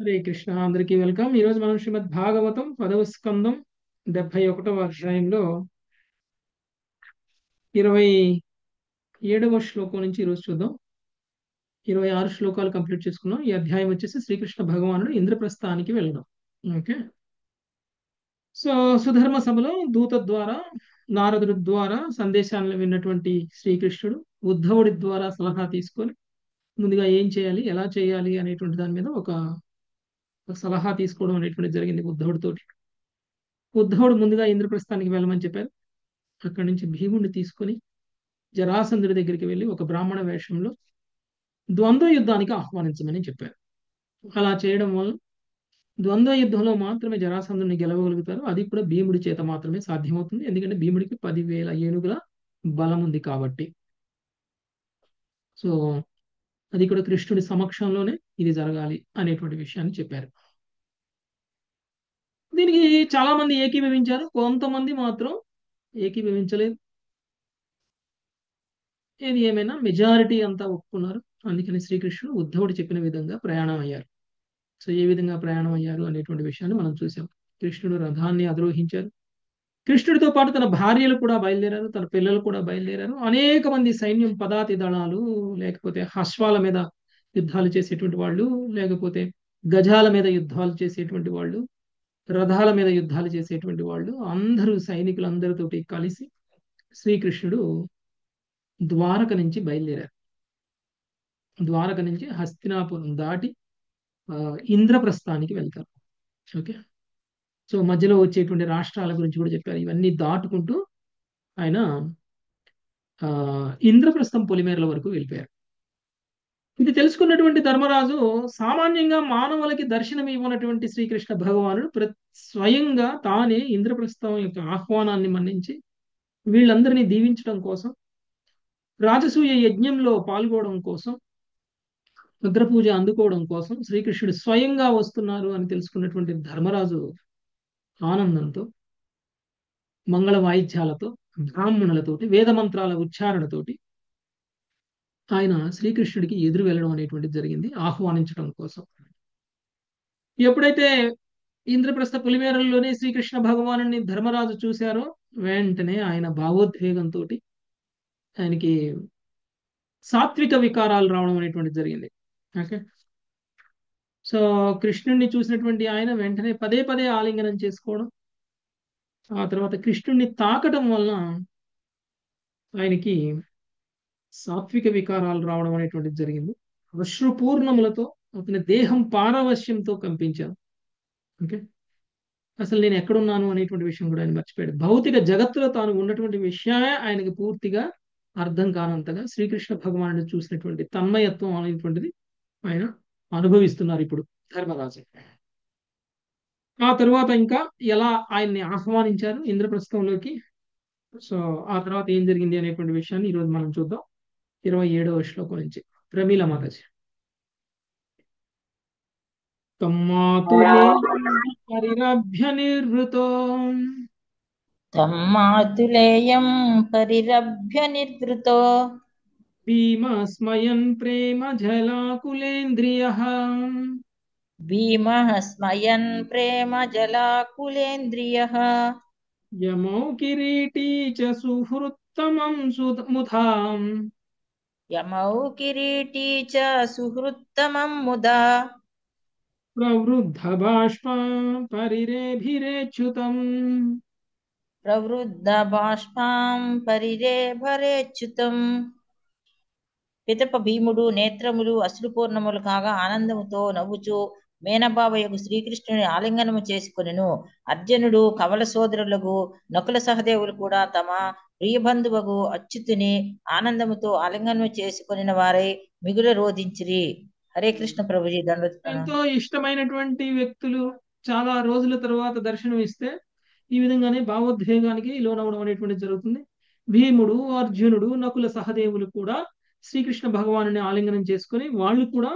హరే కృష్ణ అందరికీ వెల్కమ్. ఈరోజు మనం శ్రీమద్ భాగవతం 10వ స్కందం 71వ అధ్యాయంలో 27వ శ్లోకం నుంచి ఈరోజు చూద్దాం. 26 శ్లోకాలు కంప్లీట్ చేసుకున్నాం. ఈ అధ్యాయం వచ్చేసి శ్రీకృష్ణ భగవానుడు ఇంద్రప్రస్థానికి వెళ్ళడం. ఓకే. సో సుధర్మ సభలో దూత ద్వారా నారదుడి ద్వారా సందేశాలను విన్నటువంటి శ్రీకృష్ణుడు ఉద్ధవుడి ద్వారా సలహా తీసుకొని ముందుగా ఏం చేయాలి, ఎలా చేయాలి అనేటువంటి దాని మీద ఒక సలహా తీసుకోవడం అనేటువంటిది జరిగింది ఉద్ధవుడితోటి. ఉద్ధవుడు ముందుగా ఇంద్రప్రస్థానికి వెళ్ళమని చెప్పారు. అక్కడి నుంచి భీముడిని తీసుకొని జరాసంధుడి దగ్గరికి వెళ్ళి ఒక బ్రాహ్మణ వేషంలో ద్వంద్వ యుద్ధానికి ఆహ్వానించమని చెప్పారు. అలా చేయడం వల్ల ద్వంద్వ యుద్ధంలో మాత్రమే జరాసంధుడిని గెలవగలుగుతారు. అది కూడా భీముడి చేత మాత్రమే సాధ్యమవుతుంది. ఎందుకంటే భీముడికి 10,000 ఏనుగుల బలం ఉంది కాబట్టి. సో అది కూడా కృష్ణుడి సమక్షంలోనే ఇది జరగాలి అనేటువంటి విషయాన్ని చెప్పారు. దీనికి చాలా మంది ఏకీభవించారు, కొంతమంది మాత్రం ఏకీభవించలేదు. ఏది ఏమైనా మెజారిటీ అంతా ఒప్పుకున్నారు. అందుకని శ్రీకృష్ణుడు ఉద్ధవుడు చెప్పిన విధంగా ప్రయాణం అయ్యారు. సో ఏ విధంగా ప్రయాణం అయ్యారు అనేటువంటి విషయాన్ని మనం చూసాం. కృష్ణుడు రథాన్ని అధిరోహించారు. కృష్ణుడితో పాటు తన భార్యలు కూడా బయలుదేరారు, తన పిల్లలు కూడా బయలుదేరారు. అనేక మంది సైన్యం, పదాతి దళాలు, లేకపోతే అశ్వాల మీద యుద్ధాలు చేసేటువంటి వాళ్ళు, లేకపోతే గజాల మీద యుద్ధాలు చేసేటువంటి వాళ్ళు, రథాల మీద యుద్ధాలు చేసేటువంటి వాళ్ళు, అందరూ సైనికులందరితోటి కలిసి శ్రీకృష్ణుడు ద్వారక నుంచి బయలుదేరారు. ద్వారక నుంచి హస్తినాపురం దాటి ఇంద్రప్రస్థానికి వెళ్తారు. ఓకే. సో మధ్యలో వచ్చేటువంటి రాష్ట్రాల గురించి కూడా చెప్పారు. ఇవన్నీ దాటుకుంటూ ఆయన ఆ ఇంద్రప్రస్థం పొలిమేరల వరకు వెళ్ళిపోయారు. ఇది తెలుసుకున్నటువంటి ధర్మరాజు సామాన్యంగా మానవులకి దర్శనం ఇవ్వనటువంటి శ్రీకృష్ణ భగవానుడు స్వయంగా తానే ఇంద్రప్రస్థం యొక్క ఆహ్వానాన్ని మన్నించి వీళ్ళందరినీ దీవించడం కోసం, రాజసూయ యజ్ఞంలో పాల్గొనడం కోసం, రుద్రపూజ అందుకోవడం కోసం శ్రీకృష్ణుడు స్వయంగా వస్తున్నారు అని తెలుసుకున్నటువంటి ధర్మరాజు ఆనందంతో, మంగళ వాయిద్యాలతో, బ్రాహ్మణులతోటి, వేద మంత్రాల ఉచ్చారణతోటి ఆయన శ్రీకృష్ణుడికి ఎదురు వెళ్ళడం అనేటువంటిది జరిగింది ఆహ్వానించడం కోసం. ఎప్పుడైతే ఇంద్రప్రస్థ పులిమేరల్లోనే శ్రీకృష్ణ భగవాను ధర్మరాజు చూశారో వెంటనే ఆయన భావోద్వేగంతో ఆయనకి సాత్విక వికారాలు రావడం అనేటువంటిది జరిగింది. ఓకే. సో కృష్ణుడిని చూసినటువంటి ఆయన వెంటనే పదే పదే ఆలింగనం చేసుకోవడం, ఆ తర్వాత కృష్ణుడిని తాకటం వలన ఆయనకి సాత్విక వికారాలు రావడం అనేటువంటిది జరిగింది. అశ్రుపూర్ణములతో అతని దేహం పారవశ్యంతో కంపించారు. ఓకే. అసలు నేను ఎక్కడున్నాను అనేటువంటి విషయం కూడా ఆయన మర్చిపోయాడు. భౌతిక జగత్తులో తాను ఉన్నటువంటి విషయమే ఆయనకి పూర్తిగా అర్థం కానంతగా శ్రీకృష్ణ భగవానుడు చూసినటువంటి తన్మయత్వం అనేటువంటిది ఆయన అనుభవిస్తున్నారు ఇప్పుడు ధర్మరాజు. ఆ తరువాత ఇంకా ఎలా ఆయన్ని ఆహ్వానించారు ఇంద్రప్రస్థంలోకి, సో ఆ తర్వాత ఏం జరిగింది అనేటువంటి విషయాన్ని ఈరోజు మనం చూద్దాం. 27వ శ్లోకం నుంచి. ప్రమీల మాతాజీ. తమ్మాతులే పరిరభ్య నిర్వృతో తమ్మాతులేయం పరిరభ్య నిర్వృతో భీమస్మయన్ ప్రేమ జలాకులేంద్రియ భీమః స్మయన్ ప్రేమ జలాకులేంద్రియః యమౌ కిరీటీ చ సుహృత్తమం ముధాం యమౌ కిరీటీ చ సుహృత్తమం ముదా ప్రవృద్ధ బాష్పా పరిరేభిరేచ్యుతం. ప్రవృద్ధ బాష్పాం పరిరేభరేచ్యుతం. పిదప భీముడు నేత్రములు అశ్రుపూర్ణములు కాగా ఆనందముతో నవ్వుచూ మేనబావయగు శ్రీకృష్ణుని ఆలింగనము చేసుకొనెను. అర్జునుడు, కవల సోదరులకు నకుల సహదేవులు కూడా తమ ప్రియబంధువగు అచ్యుతుని ఆనందముతో ఆలింగనము చేసుకొనిన వారై మిగుల రోధించిరి. హరే కృష్ణ ప్రభుజీ దండోత్పన్నం. ఎంతో ఇష్టమైనటువంటి వ్యక్తులు చాలా రోజుల తర్వాత దర్శనం ఇస్తే ఈ విధంగానే భావోద్వేగానికి లోనవడం అనేటువంటిది జరుగుతుంది. భీముడు, అర్జునుడు, నకుల సహదేవులు కూడా శ్రీకృష్ణ భగవాను ఆలింగనం చేసుకొని వాళ్ళు కూడా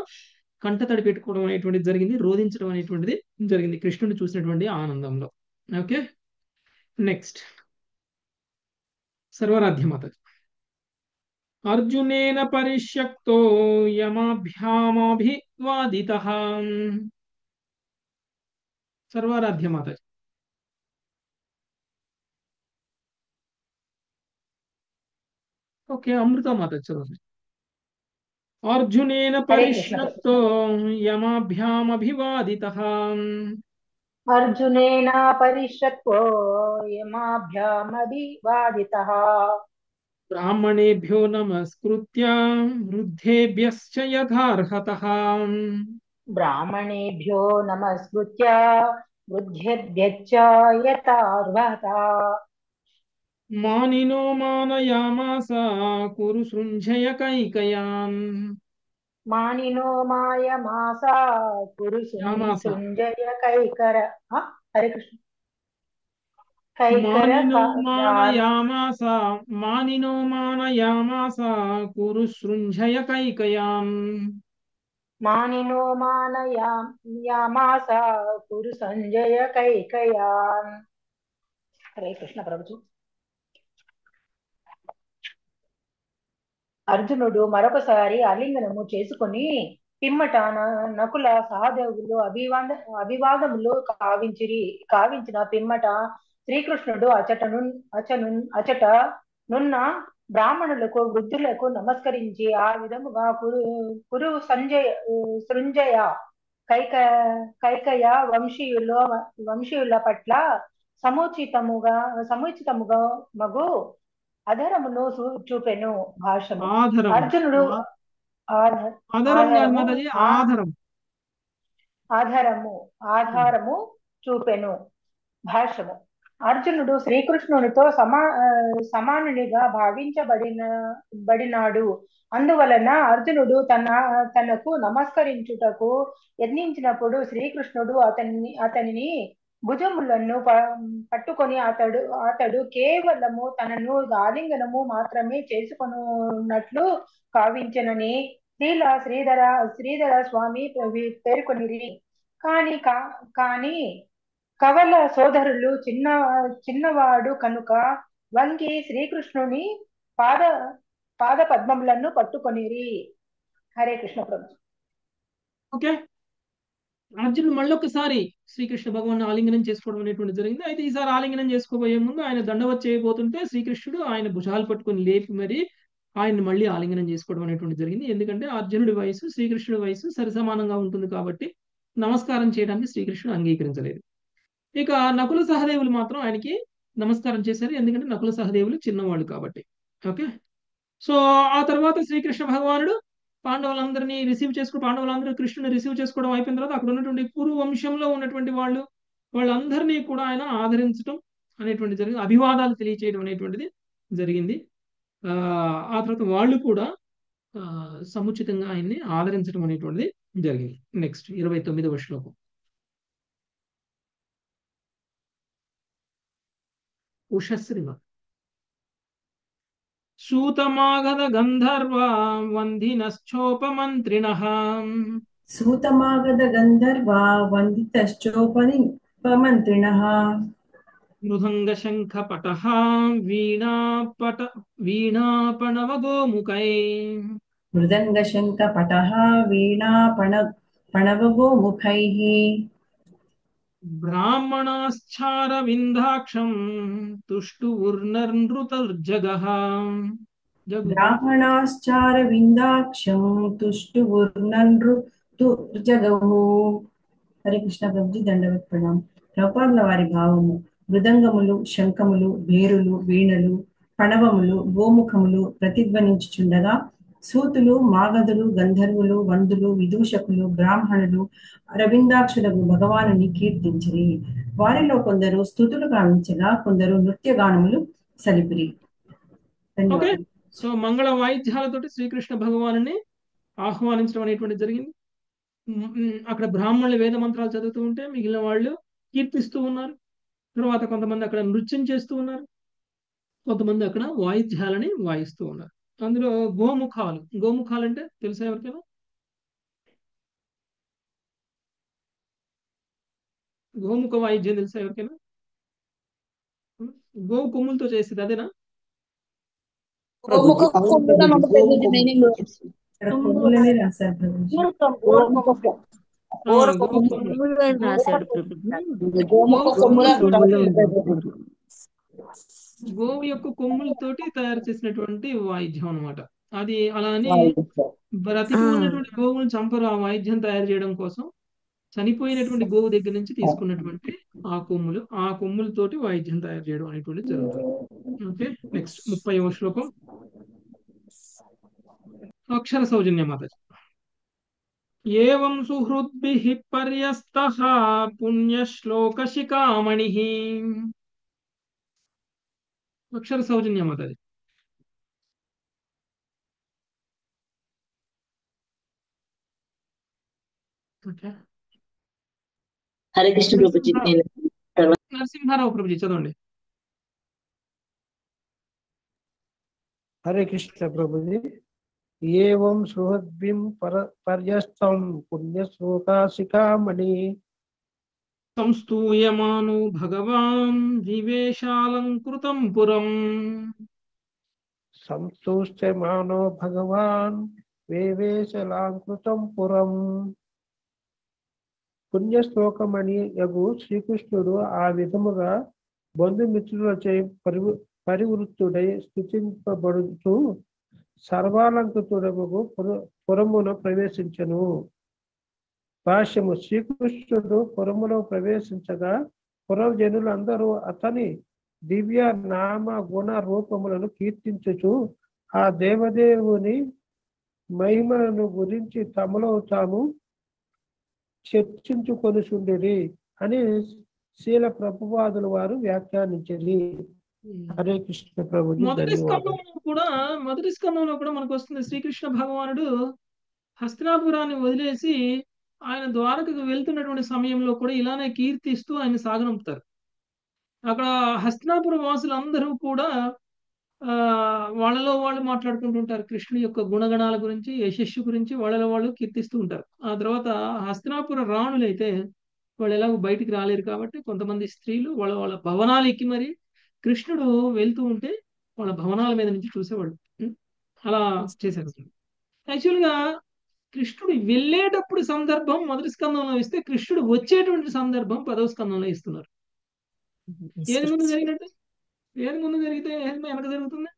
కంటతడి పెట్టుకోవడం అనేటువంటిది జరిగింది, రోధించడం అనేటువంటిది జరిగింది కృష్ణుడు చూసినటువంటి ఆనందంలో. ఓకే. నెక్స్ట్ సర్వరాధ్యమాత. అర్జునేన పరిష్యక్తో యమాభ్యామాభివాదితః सर्वाराध्य माता। ओके, अमृता माता चलो। अर्जुनेन हरे कृष्ण प्रभु। परिश्रक्तो यमाभ्यामभिवादितः अर्जुनेन परिषत्वो यमाभ्यामभिवादितः ब्राह्मणेभ्यो नमस्कृत्य वृद्धेभ्यश्च यथार्हतः ब्राह्मणेभ्यो नमस्कृत्य बुद्ध्येभ्यश्च यथार्हता मानिनो मानयामास कुरुसृञ्जय कैकयान् मानिनो मायमासा कुरु यामास सृञ्जय कैकर हरे कृष्ण कैकर मानिनो यान् मानयामास मानिनो मानयामास कुरुसृञ्जय कैकयान् मानिनो मानयामासा कुरु सञ्जय कैकयान् हरे कृष्ण प्रभु। అర్జునుడు మరొకసారి ఆలింగనము చేసుకుని పిమ్మట నకుల సహదేవులు అభివాదములు కావించిన పిమ్మట శ్రీకృష్ణుడు అచట నున్న బ్రాహ్మణులకు వృద్ధులకు నమస్కరించి ఆ విధముగా కురు సృంజయ కైక కైకయ వంశీయుల పట్ల సముచితముగా మగు అధరమును చూపెను భాషము. ఆధరం అర్జునుడు ఆధరం కాదు ఆధారము మాతాజీ, ఆధరం. ఆధారము చూపెను భాషము. అర్జునుడు శ్రీకృష్ణునితో సమానునిగా బడినాడు. అందువలన అర్జునుడు తనకు నమస్కరించుటకు యత్నించినప్పుడు శ్రీకృష్ణుడు అతనిని భుజములను పట్టుకొని అతడు కేవలము తనను ఆలింగనము మాత్రమే చేసుకొనున్నట్లు కావించనని శ్రీధర స్వామి పేర్కొనిరి. కాని కవల సోదరులు చిన్నవాడు కనుక వంగి శ్రీకృష్ణుని పాద పాద పద్మములను పట్టుకొనిరి. హరే కృష్ణ ప్రభు. ఓకే, అర్జునుడు మళ్ళొకసారి శ్రీకృష్ణ భగవాన్ ఆలింగనం చేసుకోవడం అనేటువంటి జరిగింది. అయితే ఈసారి ఆలింగనం చేసుకోబోయే ముందు ఆయన దండవత్ చేయబోతుంటే శ్రీకృష్ణుడు ఆయన భుజాలు పట్టుకొని లేపి మరి ఆయన మళ్ళీ ఆలింగనం చేసుకోవడం అనేటువంటి జరిగింది. ఎందుకంటే అర్జునుడి వయసు శ్రీకృష్ణుడి వయసు సరిసమానంగా ఉంటుంది కాబట్టి నమస్కారం చేయడానికి శ్రీకృష్ణుడు అంగీకరించలేదు. ఇక నకుల సహదేవులు మాత్రం ఆయనకి నమస్కారం చేశారు, ఎందుకంటే నకుల సహదేవులు చిన్నవాళ్ళు కాబట్టి. ఓకే, సో ఆ తర్వాత శ్రీకృష్ణ భగవానుడు పాండవులందరినీ పాండవులందరూ కృష్ణుని రిసీవ్ చేసుకోవడం అయిపోయిన తర్వాత అక్కడ ఉన్నటువంటి కురు వంశంలో ఉన్నటువంటి వాళ్ళందరినీ కూడా ఆయన ఆదరించడం అనేటువంటి జరిగింది, అభివాదాలు తెలియచేయడం అనేటువంటిది జరిగింది. ఆ తర్వాత వాళ్ళు కూడా సముచితంగా ఆయన్ని ఆదరించడం అనేటువంటిది జరిగింది. నెక్స్ట్ 29వ శ్లోకం. ఉషశ్రీమ సూతమాగధ గంధర్వ వందినశ్చోపమంత్రిణః సూతమాగధ గంధర్వ వందితశ్చోపమంత్రిణః మృదంగ శంఖ పటః వీణాపణవగోముఖై మృదంగ శంఖ పటః వీణాపణవగోముఖైః బ్రాహ్మణాశ్చారవిందాక్షం తుష్టువుర్నృతర్జగః బ్రాహ్మణాశ్చారవిందాక్షం తుష్టువుర్నృతుర్జగౌ. హరే కృష్ణ ప్రభుజీ, దండవత్ ప్రణాం. ప్రభుపాదుల వారి భావము: మృదంగములు, శంఖములు, భేరులు, వీణలు, పణవములు, గోముఖములు ప్రతిధ్వనించుచుండగా సూతులు, మాగధులు, గంధర్వులు, వందులు, విదూషకులు, బ్రాహ్మణులు అరవిందాక్షులకు భగవానుని కీర్తించిరి. వారిలో కొందరు స్తుతులు గావించగా కొందరు నృత్యగానములు సలిపిరి. ధన్యవాదాలు. సో మంగళ వాయిద్యాలతోటి శ్రీకృష్ణ భగవానుని ఆహ్వానించడం అనేటువంటి జరిగింది. అక్కడ బ్రాహ్మణులు వేద మంత్రాలు చదువుతూ ఉంటే మిగిలిన వాళ్ళు కీర్తిస్తూ ఉన్నారు. తర్వాత కొంతమంది అక్కడ నృత్యం చేస్తూ ఉన్నారు, కొంతమంది అక్కడ వాయిద్యాలని వాయిస్తూ ఉన్నారు. అందులో గోముఖాలు అంటే తెలుసా ఎవరికైనా? గోముఖ వాయిద్యం తెలుసా ఎవరికైనా? గోవు కొమ్ములతో చేసేది అదేనా? ఇక్కడ కొమ్ములనే రాశారు ప్రభుజీ. గోరకొమ్ములు గోవు కొమ్ములు కొమ్ములు అని రాశాడు ప్రభుజీ. గోవు కొమ్ములు కొమ్ములతోటి కొమ్ములు. గోవు యొక్క కొమ్ములతోటి తయారు చేసినటువంటి వాయిద్యం అన్నమాట. అది అలా అని బ్రతికి ఆ, ఉన్నటువంటి గోవును చంపరు ఆ వాయిద్యం తయారు చేయడం కోసం. చనిపోయినటువంటి గోవు దగ్గర నుంచి తీసుకున్నటువంటి ఆ కొమ్ములతోటి వాయిద్యం తయారు చేయడం అనేటువంటిది జరుగుతుంది. ఓకే, నెక్స్ట్ 30వ శ్లోకం. అక్షర సౌజన్య మాతాజీ. ఏవం సుహృద్భిః పర్యస్తః పుణ్యశ్లోక శిఖామణి. అక్షర సౌజన్య మాతాజీ. ఓకే, హరే కృష్ణ ప్రభుజీ. నరసింహారావు ప్రభుజీ చదవండి. హరే కృష్ణ ప్రభుజీ. ఏవం సుహద్భిం పర్యస్తం పుణ్యశ్లోకాశిఖామణి సంస్తూయమానో భగవాన్ వివేశాలంకృతం పురం. సంతుష్టమానో భగవాన్ వేవేశలాంకృతం పురం. పుణ్యశ్లోకమణి యగు శ్రీకృష్ణుడు ఆ విధముగా బంధుమిత్రులచే పరివృత్తుడై స్తుతింపబడుతూ సర్వాలంకృతుడకు పురమున ప్రవేశించెను. భాష్యము. శ్రీకృష్ణుడు పురములో ప్రవేశించగా పురజనులందరూ అతని దివ్య నామ గుణ రూపములను కీర్తించుచు ఆ దేవదేవుని మహిమలను గురించి తమలో తాము చర్చించుకొనిచుండిరి అని శీల ప్రభుపాదుల వారు వ్యాఖ్యానించింది. హరే కృష్ణ ప్రభుజీ. మొదటి ధన్యవాదాలు. స్కందంలో కూడా మనకు వస్తుంది. శ్రీకృష్ణ భగవానుడు హస్తినాపురాన్ని వదిలేసి ఆయన ద్వారకకు వెళ్తున్నటువంటి సమయంలో కూడా ఇలానే కీర్తిస్తూ ఆయన సాగనంపుతారు. అక్కడ హస్తినాపుర వాసులందరూ కూడా వాళ్ళలో వాళ్ళు మాట్లాడుకుంటుంటారు. కృష్ణుడి యొక్క గుణగణాల గురించి, యశస్సు గురించి వాళ్ళలో వాళ్ళు కీర్తిస్తూ ఉంటారు. ఆ తర్వాత హస్తినాపుర రాణులైతే వాళ్ళు ఎలాగో బయటికి రాలేరు కాబట్టి కొంతమంది స్త్రీలు వాళ్ళ భవనాలు ఎక్కి మరి కృష్ణుడు వెళ్తూ ఉంటే వాళ్ళ భవనాల మీద నుంచి చూసేవాళ్ళు. అలా చేశారు. యాక్చువల్గా కృష్ణుడు వెళ్ళేటప్పుడు సందర్భం మొదటి స్కందంలో ఇస్తే, కృష్ణుడు వచ్చేటువంటి సందర్భం 10వ స్కందంలో ఇస్తున్నారు. ఏది ముందు జరిగినట్టు? ఏది ముందు జరిగితే ఏది వెనక జరుగుతుంది?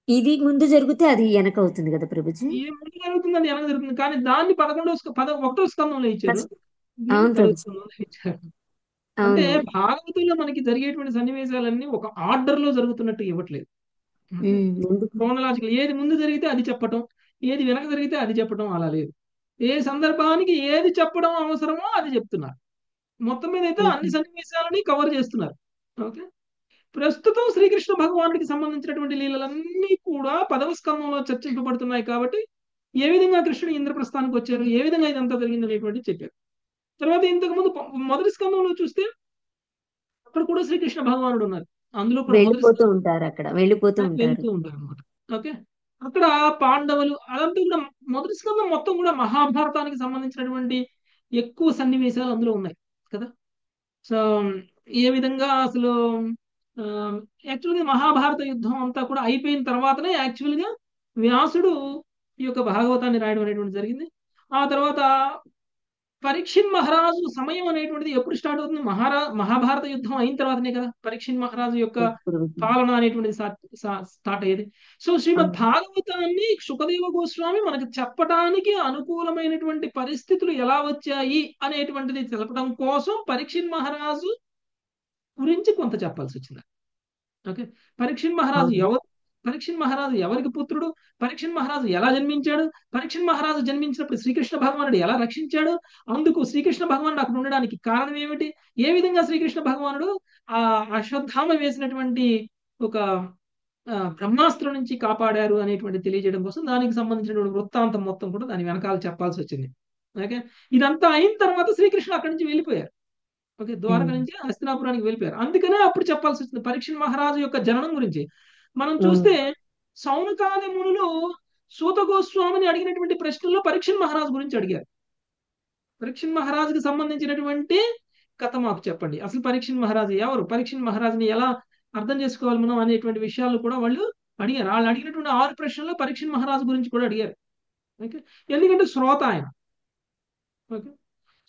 ఇది ముందు జరిగితే అది వెనక అవుతుంది కదా ప్రభుజీ. ఏ ముందు జరుగుతుంది అది వెనక జరుగుతుంది. కానీ దాన్ని 1వ స్కందంలో ఇచ్చారు, అవును 10వ ప్రభుజీ. స్కందంలో ఇచ్చారు. అంటే అవును. భాగవతంలో మనకి జరిగేటువంటి సన్నివేశాలన్నీ ఒక ఆర్డర్ లో జరుగుతున్నట్టు ఇవ్వట్లేదు. ముందు క్రోనలాజికల్ ఏది ముందు జరిగితే అది చెప్పటం, ఏది వెనక జరిగితే అది చెప్పటం అలా లేదు. ఏ సందర్భానికి ఏది చెప్పడం అవసరమో అది చెప్తున్నారు. మొత్తం మీద అయితే అన్ని సన్నివేశాలని కవర్ చేస్తున్నారు. ఓకే, ప్రస్తుతం శ్రీకృష్ణ భగవానుడికి సంబంధించినటువంటి లీలలన్నీ కూడా 10వ స్కందంలో చర్చింపబడుతున్నాయి కాబట్టి ఏ విధంగా కృష్ణుడు ఇంద్రప్రస్థానికి వచ్చారు, ఏ విధంగా ఇదంతా జరిగింది అనేటువంటి చెప్పారు. తర్వాత ఇంతకుముందు మొదటి స్కందంలో చూస్తే అక్కడ కూడా శ్రీకృష్ణ భగవానుడు ఉన్నారు. అందులో కూడా వెళ్ళిపోతూ ఉంటారు, అక్కడ వెళ్ళిపోతూ ఉంటారు. వెళ్తూ ఉంటారు అనమాట. ఓకే, అక్కడ పాండవులు అదంతా కూడా మొదటి స్కందం మొత్తం కూడా మహాభారతానికి సంబంధించినటువంటి ఎక్కువ సన్నివేశాలు అందులో ఉన్నాయి కదా. సో ఏ విధంగా అసలు యాక్చువల్గా మహాభారత యుద్ధం అంతా కూడా అయిపోయిన తర్వాతనే యాక్చువల్గా వ్యాసుడు ఈ యొక్క భాగవతాన్ని రాయడం అనేటువంటి జరిగింది. ఆ తర్వాత పరీక్షిత్ మహారాజు సమయం అనేటువంటిది ఎప్పుడు స్టార్ట్ అవుతుంది? మహాభారత యుద్ధం అయిన తర్వాతనే కదా పరీక్షిత్ మహారాజు యొక్క పాలన అనేటువంటిది స్టార్ట్ అయ్యేది. సో శ్రీమద్ భాగవతాన్ని సుఖదేవ గోస్వామి మనకు చెప్పడానికి అనుకూలమైనటువంటి పరిస్థితులు ఎలా వచ్చాయి అనేటువంటిది తెలపడం కోసం పరీక్షిత్ మహారాజు గురించి కొంత చెప్పాల్సి వచ్చింది. ఓకే, పరీక్షిత్ మహారాజు ఎవరు, పరీక్షిత్ మహారాజు ఎవరికి పుత్రుడు, పరీక్షిత్ మహారాజు ఎలా జన్మించాడు, పరీక్షిత్ మహారాజు జన్మించినప్పుడు శ్రీకృష్ణ భగవానుడు ఎలా రక్షించాడు, అందుకు శ్రీకృష్ణ భగవానుడు అక్కడ ఉండడానికి కారణం ఏమిటి, ఏ విధంగా శ్రీకృష్ణ భగవానుడు ఆ అశ్వత్థామ వేసినటువంటి ఒక బ్రహ్మాస్త్రం నుంచి కాపాడారు అనేటువంటి తెలియజేయడం కోసం దానికి సంబంధించినటువంటి వృత్తాంతం మొత్తం కూడా దాని వెనకాల చెప్పాల్సి వచ్చింది. ఓకే, ఇదంతా అయిన తర్వాత శ్రీకృష్ణ అక్కడి నుంచి వెళ్ళిపోయారు. ఓకే, ద్వారక నుంచి హస్తినాపురానికి వెళ్ళిపోయారు. అందుకనే అప్పుడు చెప్పాల్సి వచ్చింది పరీక్షిత్ మహారాజు యొక్క జననం గురించి. మనం చూస్తే సౌనకాది మునులు సూత గోస్వామిని అడిగినటువంటి ప్రశ్నల్లో పరీక్షిత్ మహారాజు గురించి అడిగారు. పరీక్షిత్ మహారాజుకి సంబంధించినటువంటి కథ మాకు చెప్పండి, అసలు పరీక్షిత్ మహారాజు ఎవరు, పరీక్షిత్ మహారాజుని ఎలా అర్థం చేసుకోవాలి మనం అనేటువంటి విషయాలు కూడా వాళ్ళు అడిగారు. వాళ్ళు అడిగినటువంటి 6 ప్రశ్నల్లో పరీక్షిత్ మహారాజు గురించి కూడా అడిగారు. ఓకే, ఎందుకంటే శ్రోత ఆయన. ఓకే,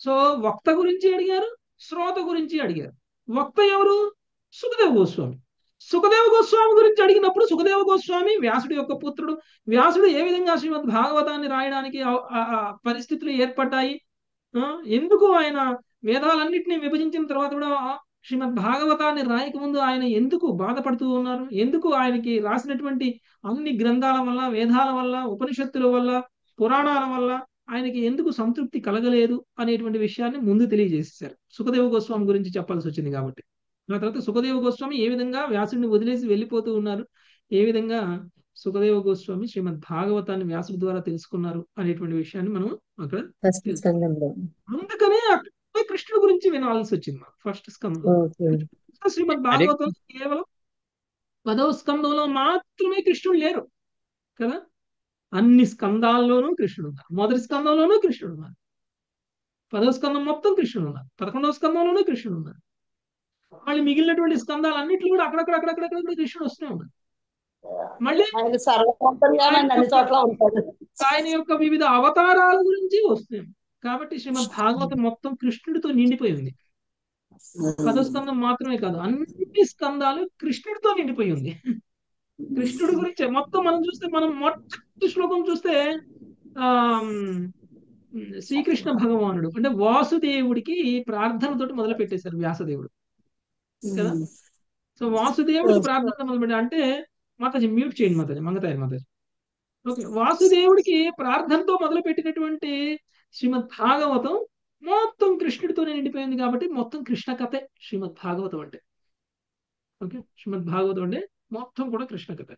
సో వక్త గురించి అడిగారు, శ్రోత గురించి అడిగారు. వక్త ఎవరు? సుఖదేవ గోస్వామి. సుఖదేవ గోస్వామి గురించి అడిగినప్పుడు సుఖదేవ గోస్వామి వ్యాసుడి యొక్క పుత్రుడు. వ్యాసుడు ఏ విధంగా శ్రీమద్ భాగవతాన్ని రాయడానికి పరిస్థితులు ఏర్పడ్డాయి, ఎందుకు ఆయన వేదాలన్నింటినీ విభజించిన తర్వాత కూడా శ్రీమద్ భాగవతాన్ని రాయక ముందు ఆయన ఎందుకు బాధపడుతూ ఉన్నారు, ఎందుకు ఆయనకి రాసినటువంటి అన్ని గ్రంథాల వల్ల, వేదాల వల్ల, ఉపనిషత్తుల వల్ల, పురాణాల వల్ల ఆయనకి ఎందుకు సంతృప్తి కలగలేదు అనేటువంటి విషయాన్ని ముందు తెలియజేశారు. సుఖదేవ గోస్వామి గురించి చెప్పాల్సి వచ్చింది కాబట్టి. ఆ తర్వాత సుఖదేవ గోస్వామి ఏ విధంగా వ్యాసుడిని వదిలేసి వెళ్ళిపోతూ ఉన్నారు, ఏ విధంగా సుఖదేవ గోస్వామి శ్రీమద్ భాగవతాన్ని వ్యాసుడి ద్వారా తెలుసుకున్నారు అనేటువంటి విషయాన్ని మనం అక్కడ ఫస్ట్ తెలుసు. స్కందంలో. అందుకనే అక్కడ కృష్ణుడి గురించి వినాల్సి వచ్చింది మనకు ఫస్ట్ స్కందంలో. ఓకే. శ్రీమద్ భాగవతం కేవలం 10వ స్కందంలో మాత్రమే కృష్ణుడు లేరు కదా, అన్ని స్కందాల్లోనూ కృష్ణుడు ఉన్నారు. మొదటి స్కందంలోనూ కృష్ణుడు ఉన్నారు, 10వ స్కందం మొత్తం కృష్ణుడు ఉన్నారు, 11వ స్కందంలోనూ కృష్ణుడు ఉన్నారు. మళ్ళీ మిగిలినటువంటి స్కందాలన్నింటిలో కూడా అక్కడక్కడ కృష్ణుడు వస్తూనే ఉన్నారు. మళ్ళీ ఆయన సర్వసంతర్యామి అన్ని చోట్ల ఉంటాడు. ఆయన యొక్క వివిధ అవతారాల గురించి వస్తుంది. కాబట్టి శ్రీమద్ భాగవతం మొత్తం కృష్ణుడితో నిండిపోయింది. 10వ స్కందం మాత్రమే కాదు, అన్ని స్కందాలు కృష్ణుడితో నిండిపోయి ఉంది. కృష్ణుడి గురించి మొత్తం మనం చూస్తే, మనం మొదటి శ్లోకం చూస్తే ఆ శ్రీకృష్ణ భగవానుడు అంటే వాసుదేవుడికి ప్రార్థనతోటి మొదలు పెట్టేశారు వ్యాసదేవుడు కదా. సో వాసుదేవుడికి ప్రార్థన మొదలుపెట్టారు అంటే, మాతాజీ మ్యూట్ చేయండి మాతాజీ, మంగతాయి మాతాజీ. ఓకే, వాసుదేవుడికి ప్రార్థనతో మొదలు పెట్టినటువంటి శ్రీమద్ భాగవతం మొత్తం కృష్ణుడితోనే నిండిపోయింది. కాబట్టి మొత్తం కృష్ణ కథే శ్రీమద్ భాగవతం అంటే. ఓకే, శ్రీమద్ భాగవతం అంటే మొత్తం కూడా కృష్ణ కథ.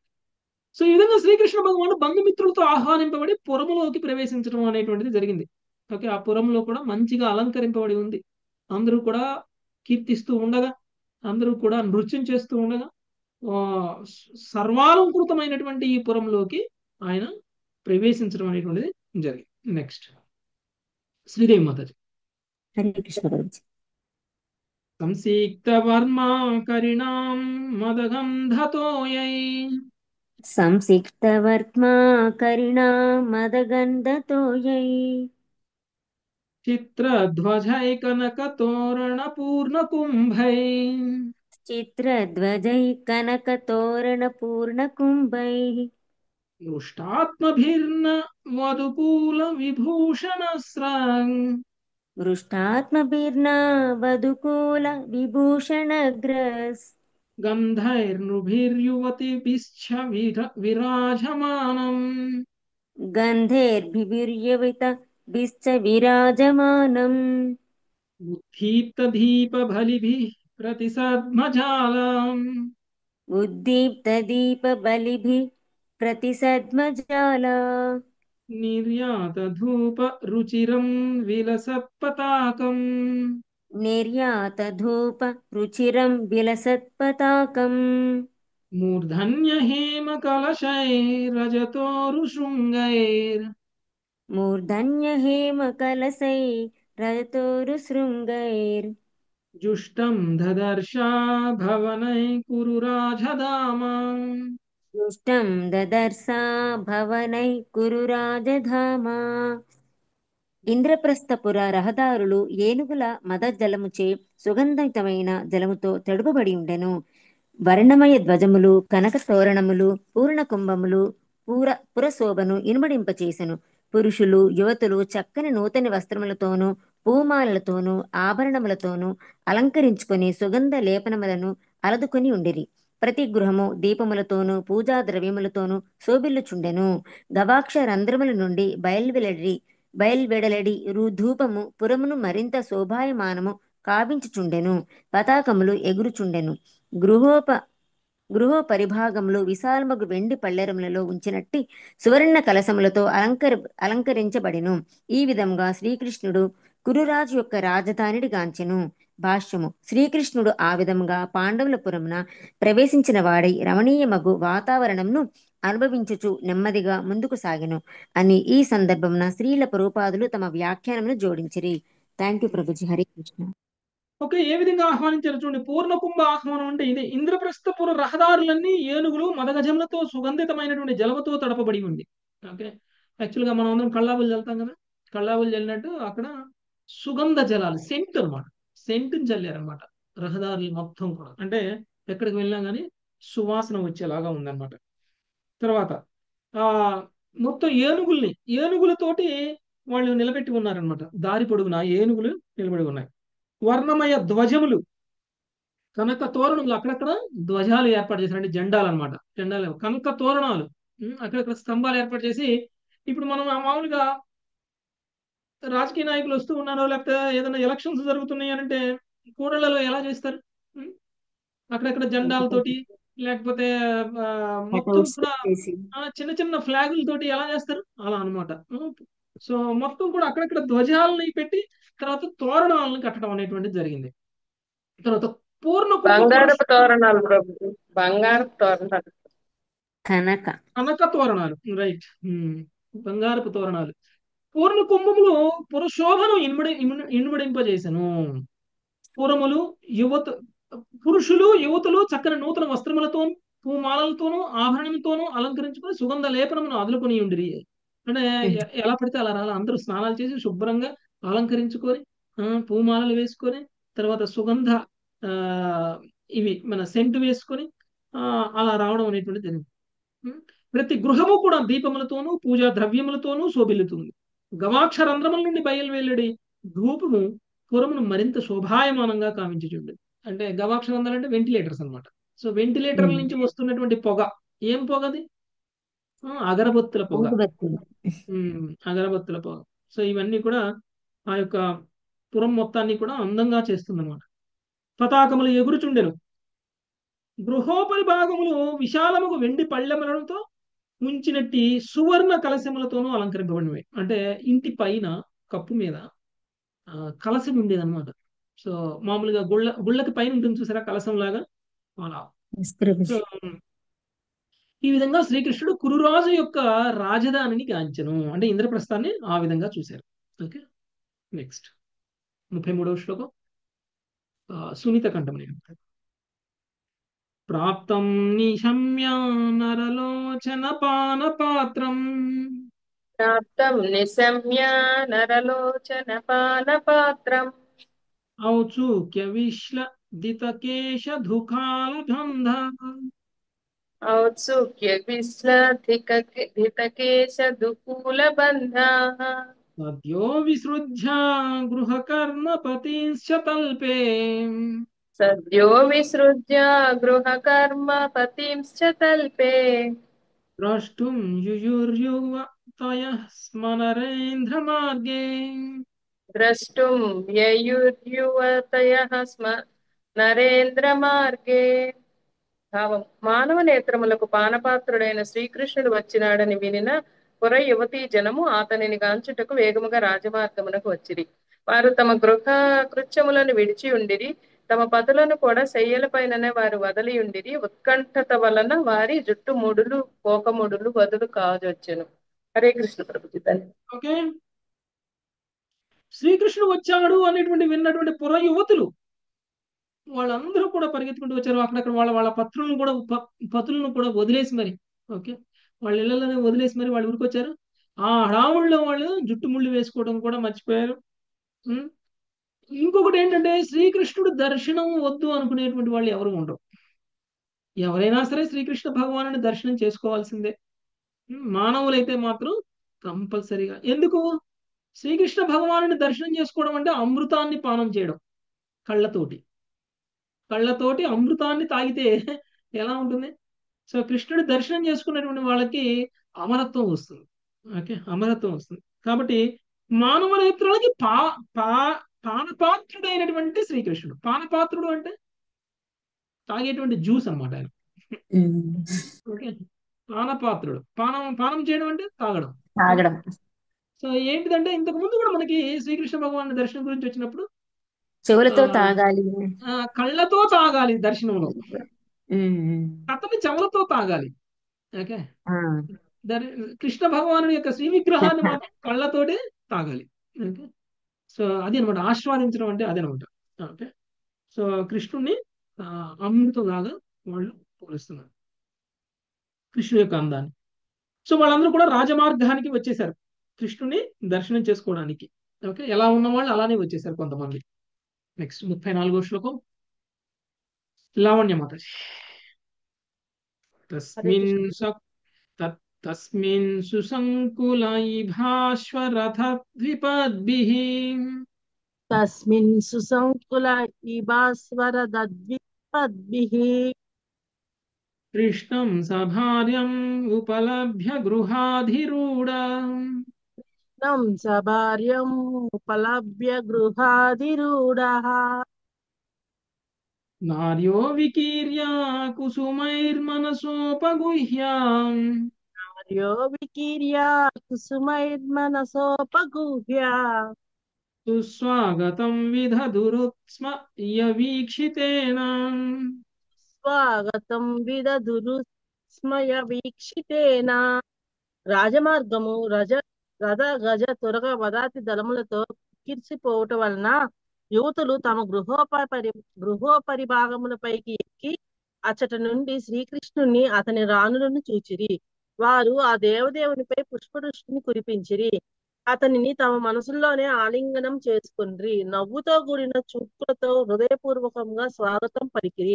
సో ఈ విధంగా శ్రీకృష్ణ భగవానుడు బంధుమిత్రులతో ఆహ్వానింపబడి పురములోకి ప్రవేశించడం అనేటువంటిది జరిగింది. ఓకే, ఆ పురంలో కూడా మంచిగా అలంకరింపబడి ఉంది. అందరూ కూడా కీర్తిస్తూ ఉండగా, అందరూ కూడా నృత్యం చేస్తూ ఉండగా సర్వాలంకృతమైనటువంటి ఈ పురంలోకి ఆయన ప్రవేశించడం అనేటువంటిది జరిగింది. నెక్స్ట్ శ్రీదేవి మాతాజీ. హరే కృష్ణ ప్రభుజీ. సంసిక్త వర్మా కరిణాం మదగంధతోయై సంసిక్తవర్త్మా కరిణా మదగంధతోయై చిత్రధ్వజై కనకతోరణ పూర్ణకుంభై చిత్రధ్వజై కనకతోరణపూర్ణకుంభైః దృష్టాత్మభిర్న వదుకూల విభూషణస్రాం వృష్టాత్మభిర్నా వదుకూల విభూషణగ్రస్ గంధైర్నృభిర్యువతిభిశ్చ విరాజమానం గంధైర్భిర్యవిత బిశ్చ విరాజమానం ఉద్దీప్తదీపబలిభిః ప్రతిసద్మజాలాం ఉద్దీప్తదీపబలిభిः ప్రతిసద్మజాలా నిర్యాతధూప రుచిరం విలసత్పతాకం నిర్యాతధూప రుచిరం విలసత్పతాకం మూర్ధన్యహేమ కలశైరజతోరుశృంగైర్ మూర్ధన్యహేమకలశై రజతోరుశృంగైర్ జుష్టం దదర్శా భవనై కురు రాజధామం దుష్టం దదర్శా భవనై కురు రాజధామా. ఇంద్రప్రస్థపుర రహదారులు ఏనుగుల మదజలముచే సుగంధితమైన జలముతో తడుపబడి ఉండెను. వర్ణమయ ధ్వజములు, కనక తోరణములు, పూర్ణ కుంభములు పురశోభను ఇనుమడింపచేసెను. పురుషులు, యువతులు చక్కని నూతని వస్త్రములతోనూ పూమాలతోనూ ఆభరణములతోనూ అలంకరించుకొని సుగంధ లేపనములను అలదుకొని ఉండిరి. ప్రతి గృహము దీపములతోనూ పూజా ద్రవ్యములతోనూ శోభిల్లుచుండెను. గవాక్ష రంధ్రముల నుండి బయల్వెడలడి ధూపము పురమును మరింత శోభాయమానము కావించుచుండెను. పతాకములు ఎగురుచుండెను. గృహోపరిభాగములు విశాలమగు వెండి పళ్ళెరములలో ఉంచినట్టి సువర్ణ కలశములతో అలంకరించబడెను. ఈ విధంగా శ్రీకృష్ణుడు కురురాజు యొక్క రాజధానిని గాంచెను. భాష్యము. శ్రీకృష్ణుడు ఆ విధముగా పాండవుల పురమున ప్రవేశించిన వాడై రమణీయమగు వాతావరణంను అనుభవించుచు నెమ్మదిగా ముందుకు సాగెను అని ఈ సందర్భమున శ్రీల ప్రభుపాదులు తమ వ్యాఖ్యానమును జోడించిరి. Thank you Prabhuji. Hare Krishna. Okay, ఏ విధంగా ఆహ్వానించారు చూడండి. పూర్ణకుంభ ఆహ్వానం అంటే ఇదే. ఇంద్రప్రస్థపుర రహదారులన్నీ ఏనుగులు మదగజములతో సుగంధితమైనటువంటి జలముతో తడపబడి ఉంది. ఓకే, యాక్చువల్గా మనం అందరం కళ్ళాబులు చల్లుతాం కదా, కళ్ళాబులు చల్లినట్టు అక్కడ సుగంధ జలాలు, సెంట్ అనమాట. సెంటుని చల్లారనమాట రహదారులు మొత్తం కూడా. అంటే ఎక్కడికి వెళ్ళినా కానీ సువాసన వచ్చేలాగా ఉందన్నమాట. తర్వాత ఆ మొత్తం ఏనుగులతోటి వాళ్ళు నిలబెట్టి ఉన్నారనమాట. దారి పొడుగునా ఏనుగులు నిలబడి ఉన్నాయి. వర్ణమయ ధ్వజములు, కనక తోరణములు, అక్కడక్కడ ధ్వజాలు ఏర్పాటు చేశారు, అంటే జెండాలు అనమాట. జెండాలు, కనక తోరణాలు, అక్కడక్కడ స్తంభాలు ఏర్పాటు చేసి, ఇప్పుడు మనం మామూలుగా రాజకీయ నాయకులు వస్తూ ఉన్నారో లేకపోతే ఏదైనా ఎలక్షన్స్ జరుగుతున్నాయి అని అంటే కూడళ్లలో ఎలా చేస్తారు? ఉం? అక్కడక్కడ జెండాలతోటి, లేకపోతే ఆ, మొత్తం కటౌట్స్ కూడా పెట్టేసి. చిన్న చిన్న ఫ్లాగులతోటి ఎలా చేస్తారు అలా అనమాట. సో మొత్తం కూడా అక్కడక్కడ ధ్వజాలని పెట్టి తర్వాత తోరణాలను కట్టడం అనేటువంటిది జరిగింది. తర్వాత పూర్ణ కుంభ బంగారపు తోరణాలు ప్రభుజీ, బంగారపు తోరణాలు. కనక కనక తోరణాలు, రైట్. బంగారపు తోరణాలు. పూర్ణ కుంభములు పురుషోభను ఇనుమడింపజేసెను. పురములు యువత పురుషులు యువతులు చక్కని నూతన వస్త్రములతో పూమాలలతోనూ ఆభరణంతోనూ అలంకరించుకొని సుగంధ లేపనమును అదులుకొని ఉండిరి. అంటే ఎలా పడితే అలా రాలి అందరూ స్నానాలు చేసి శుభ్రంగా అలంకరించుకొని పూమాలలు వేసుకొని తర్వాత సుగంధ ఆ ఇవి మన సెంటు వేసుకొని అలా రావడం అనేటువంటి జరిగింది. ప్రతి గృహము కూడా దీపములతోనూ పూజా ద్రవ్యములతోనూ శోభిల్లుతుంది. గవాక్షరంధ్రముల నుండి బయలువెల్లడి ధూపము పురమును మరింత శోభాయమానంగా కావించుచుండు. అంటే గవాక్షరంధ్రాలు అంటే వెంటిలేటర్స్ అన్నమాట. సో వెంటిలేటర్ల నుంచి వస్తున్నటువంటి పొగ, ఏం పొగది? అగరబత్తుల పొగ. ఊదుబత్తీలు. అగరబత్తుల పొగ. సో ఇవన్నీ కూడా ఆ యొక్క పురం మొత్తాన్ని కూడా అందంగా చేస్తుందన్నమాట. పతాకములు ఎగురుచుండెను. గృహోపరి భాగములు విశాలముకు వెండి పళ్ళెములతో ఉంచినట్టి సువర్ణ కలశములతోనూ అలంకరింపబడినవి. అంటే ఇంటి పైన కప్పు మీద కలశం ఉండేది అనమాట. సో మామూలుగా గుళ్ళకి పైన ఉంటుంది చూసారా కలశం లాగా, అలా. Yes, ప్రభుజీ. సో ఈ విధంగా శ్రీకృష్ణుడు కురురాజు యొక్క రాజధానిని గాంచెను, అంటే ఇంద్రప్రస్థాన్ని ఆ విధంగా చూశారు. ఓకే, నెక్స్ట్ 33వ శ్లోకం. సునీత కంఠమని. ప్రాప్తం నిశమ్య నరలోచన పానపాత్రం ప్రాప్తం నిశమ్య నరలోచన పానపాత్రం ఔత్సుక్య విశ్లదితకేశ ధుకాలబంధ ఔత్సుక్య విశ్లధితకేశ దుకూలబంధాః సద్యో విసృజ్య గృహకర్మపతిశ్చ తల్పే సద్యో విసృజ్య గృహకర్మపతింశ్చ తల్పే ద్రష్టుం యుయుర్యువతయః స్మనరేంద్ర మార్గే ద్రష్టుం యయుర్యువతయః స్మ నరేంద్ర మార్గే. భావం: మానవ నేత్రములకు పానపాత్రుడైన శ్రీకృష్ణుడు వచ్చినాడని వినిన పుర యువతీ జనము అతనిని గాంచుటకు వేగముగా రాజమార్గమునకు వచ్చిరి. వారు తమ గృహ కృత్యములను విడిచి ఉండిరి, తమ పతులను కూడా శయ్యలపైననే వారు వదలి ఉండిరి. ఉత్కంఠత వలన వారి జుట్టు ముడులు కోకముడులు వదులు కాజొచ్చెను. హరే కృష్ణ ప్రభుజీ. ఓకే, శ్రీకృష్ణుడు వచ్చాడు అనేటువంటి విన్నటువంటి పుర యువతులు వాళ్ళందరూ కూడా పరిగెత్తుకుంటూ వచ్చారు. అక్కడక్కడ వాళ్ళ వాళ్ళ పతులను కూడా వదిలేసి మరి, ఓకే, వాళ్ళ ఇళ్లలోనే వదిలేసి మరి వాళ్ళు ఊరికి వచ్చారు. ఆ హడావుల్లో వాళ్ళు జుట్టు ముళ్ళు వేసుకోవడం కూడా మర్చిపోయారు. ఇంకొకటి ఏంటంటే శ్రీకృష్ణుడు దర్శనం వద్దు అనుకునేటువంటి వాళ్ళు ఎవరు ఉండరు. ఎవరైనా సరే శ్రీకృష్ణ భగవానుని దర్శనం చేసుకోవాల్సిందే. మానవులైతే మాత్రం కంపల్సరీగా. ఎందుకు? శ్రీకృష్ణ భగవానుని దర్శనం చేసుకోవడం అంటే అమృతాన్ని పానం చేయడం. కళ్ళతోటి అమృతాన్ని తాగితే ఎలా ఉంటుంది? సో కృష్ణుడి దర్శనం చేసుకున్నటువంటి వాళ్ళకి అమరత్వం వస్తుంది. ఓకే, అమరత్వం వస్తుంది. కాబట్టి మానవ నేత్రాలకి పానపాత్రుడైనటువంటి శ్రీకృష్ణుడు. పానపాత్రుడు అంటే తాగేటువంటి జ్యూస్ అనమాట ఆయన. ఓకే, పానపాత్రుడు. పానం చేయడం అంటే తాగడం. సో ఏంటిదంటే ఇంతకు ముందు కూడా మనకి శ్రీకృష్ణ భగవాన్ దర్శనం గురించి వచ్చినప్పుడు చెవులతో తాగాలి, కళ్ళతో తాగాలి దర్శనంలో, అతని చెవులతో తాగాలి. ఓకే, కృష్ణ భగవాను యొక్క శ్రీ విగ్రహాన్ని మాత్రం కళ్ళతోటే తాగాలి. ఓకే, సో అది అనమాట ఆస్వాదించడం అంటే అదనమాట. ఓకే, సో కృష్ణుడిని అమృతంలాగా వాళ్ళు పోలుస్తున్నారు, కృష్ణుడి యొక్క అందాన్ని. సో వాళ్ళందరూ కూడా రాజమార్గానికి వచ్చేసారు కృష్ణుని దర్శనం చేసుకోవడానికి. ఓకే, ఎలా ఉన్న వాళ్ళు అలానే వచ్చేసారు కొంతమంది. నెక్స్ట్ 34వ శ్లోకం. లావణ్య మాతాజీ. హరే తస్మిన్ కృష్ణ. తస్మిన్ సుసంకులైభాశ్వరథద్విపద్భిః తస్మిన్ సుసంకుల ఈభాస్వర దద్విపద్భిః కృష్ణం సభార్యం ఉపలభ్య గృహాధిరూఢ నం సభార్యం ఉపలభ్య గృహాధిరూఢః నార్యో వికీర్య కుసుమైర్మనసోపగుహ్యాం కార్యో వికీర్య కుసుమైర్మనసోపగుహ్య సుస్వాగతం విదధురుత్స్మ యవీక్షితేన. స్వాగతం విదదురు స్మయ వీక్షితేన. రాజమార్గము రథ గజ తురగ వదాతి దళములతో కిర్చిపోవటం వలన యువతులు తమ గృహోపరిభాగములపైకి ఎక్కి అచ్చట నుండి శ్రీకృష్ణుని అతని రాణులను చూచిరి. వారు ఆ దేవదేవునిపై పుష్పవృష్టిని కురిపించిరి. అతనిని తమ మనసుల్లోనే ఆలింగనం చేసుకుండ్రి. నవ్వుతో కూడిన చూపులతో హృదయపూర్వకంగా స్వాగతం పలికిరి.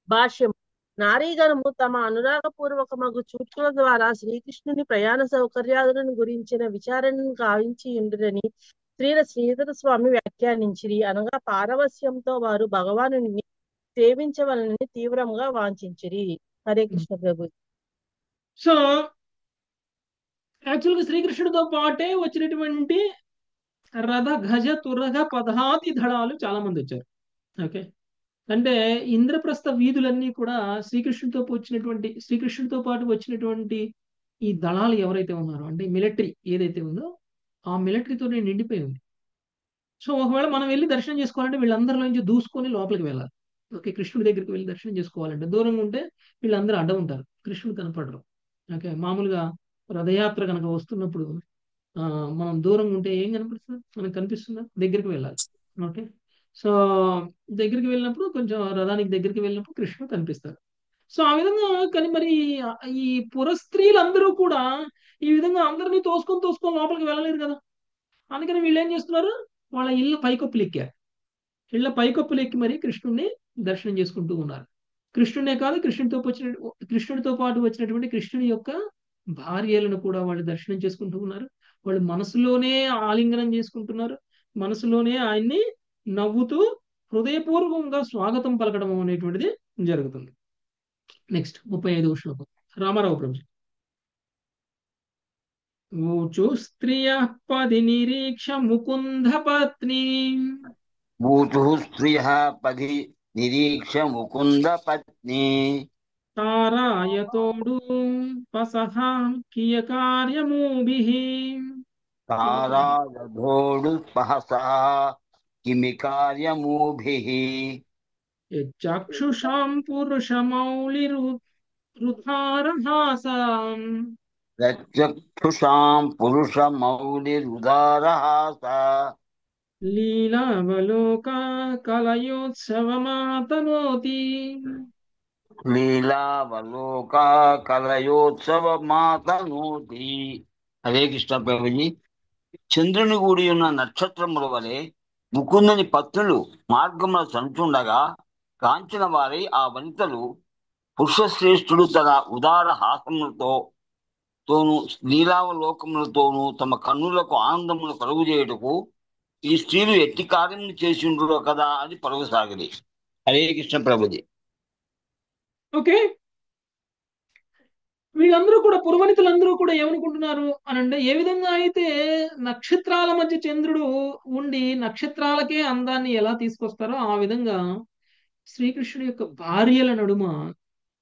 భాష్యం. నారీగణము తమ అనురాగపూర్వకమగు చూపుల ద్వారా శ్రీకృష్ణుని ప్రయాణ సౌకర్యాలను గురించిన విచారణను గావించి ఉండునని శ్రీధర స్వామి వ్యాఖ్యానించిరి. అనగా పారవస్యంతో వారు భగవానుని సేవించవలనని తీవ్రంగా వాంఛించిరి. హరే కృష్ణ ప్రభు. సో యాక్చువల్గా శ్రీకృష్ణుడితో పాటే వచ్చినటువంటి రథ గజ తురగ పదాతి దళాలు చాలా మంది వచ్చారు. ఓకే, అంటే ఇంద్రప్రస్థ వీధులన్నీ కూడా శ్రీకృష్ణుడితో పాటు వచ్చినటువంటి ఈ దళాలు ఎవరైతే ఉన్నారో, అంటే మిలిటరీ ఏదైతే ఉందో ఆ మిలిటరీతో నిండిపోయి ఉంది. సో ఒకవేళ మనం వెళ్ళి దర్శనం చేసుకోవాలంటే వీళ్ళందరిలో నుంచి దూసుకొని లోపలికి వెళ్ళాలి. ఓకే, కృష్ణుడి దగ్గరికి వెళ్ళి దర్శనం చేసుకోవాలంటే దూరంగా ఉంటే వీళ్ళందరూ అడ్డం ఉంటారు, కృష్ణుడు కనపడరు. ఓకే, మామూలుగా రథయాత్ర కనుక వస్తున్నప్పుడు మనం దూరంగా ఉంటే ఏం కనిపిస్తుంది, మనకు కనిపిస్తుందా? దగ్గరికి వెళ్ళాలి. ఓకే, సో దగ్గరికి వెళ్ళినప్పుడు కొంచెం రథానికి దగ్గరికి వెళ్ళినప్పుడు కృష్ణుడు కనిపిస్తారు. సో ఆ విధంగా కానీ మరి ఈ పురస్త్రీలందరూ కూడా ఈ విధంగా అందరినీ తోసుకొని లోపలికి వెళ్ళలేరు కదా. అందుకని వీళ్ళు ఏం చేస్తున్నారు, వాళ్ళ ఇళ్ళ పైకప్పులు ఎక్కారు. ఇళ్ళ పైకప్పులు ఎక్కి మరి కృష్ణుడిని దర్శనం చేసుకుంటూ ఉన్నారు. కృష్ణుడే కాదు, కృష్ణుడితో పాటు వచ్చినటువంటి కృష్ణుడి యొక్క భార్యలను కూడా వాళ్ళు దర్శనం చేసుకుంటూ ఉన్నారు. వాళ్ళు మనసులోనే ఆలింగనం చేసుకుంటున్నారు, మనసులోనే ఆయన్ని నవ్వుతూ హృదయపూర్వకంగా స్వాగతం పలకడం అనేటువంటిది జరుగుతుంది. నెక్స్ట్ 35వ శ్లోకం. రామారావు ప్రభు. ఊచు స్త్రియ పది నిరీక్ష ముకుంద పత్ని ఊచు స్త్రియః పది నిరీక్ష ముకుంద పత్ని తారాయతోడు పసహ కియ కార్యమూభిః తారాధోడు సహసా కిమి కార్యమూభిః చక్షుషాం పురుషమౌళిరుధారహాసాం ప్రత్యక్షుషాం పురుష మౌలిరుదారహాస లీలావలోక కలయోత్సవమాతనోతి. లీలావలోకా కలయోత్సవమాతనోతి. హరే కృష్ణ ప్రభుజీ. చంద్రుని కూడి ఉన్న నక్షత్రముల వలె ముకుందని పత్నులు మార్గమున సంచుండగా కాంచిన వారి ఆ వనితలు పురుషశ్రేష్ఠుడు తన ఉదార హాసములతోనూ లీలావలోకములతోనూ తమ కన్నులకు ఆనందమును కలుగుచేయుటకు ఈ స్త్రీలు ఎట్టి కార్యములు చేసి ఉండురో కదా అని పలుకసాగిరి. హరే కృష్ణ ప్రభుజీ. ఓకే, వీళ్ళందరూ కూడా పురవనితులందరూ కూడా ఏమనుకుంటున్నారు అని అంటే, ఏ విధంగా అయితే నక్షత్రాల మధ్య చంద్రుడు ఉండి నక్షత్రాలకే అందాన్ని ఎలా తీసుకొస్తారో ఆ విధంగా శ్రీకృష్ణుడి యొక్క భార్యల నడుమ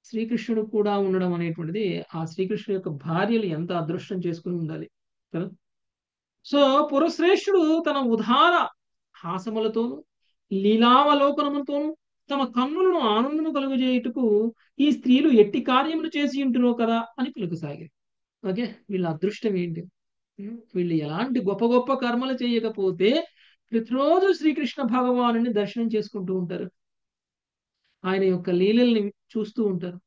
శ్రీకృష్ణుడు కూడా ఉండడం అనేటువంటిది ఆ శ్రీకృష్ణుడి యొక్క భార్యలు ఎంత అదృష్టం చేసుకుని ఉండాలి కదా. సో పురశ్రేష్ఠుడు తన ఉదార హాసములతోనూ లీలావలోకనములతోనూ తమ కన్నులను ఆనందము కలుగజేయుటకు ఈ స్త్రీలు ఎట్టి కార్యములు చేసి ఉంటురో కదా అని పలుకసాగారు. ఓకే, వీళ్ళ అదృష్టం ఏంటి? వీళ్ళు ఎలాంటి గొప్ప గొప్ప కర్మలు చేయకపోతే ప్రతిరోజు శ్రీకృష్ణ భగవాను దర్శనం చేసుకుంటూ ఉంటారు, ఆయన యొక్క లీలల్ని చూస్తూ ఉంటారు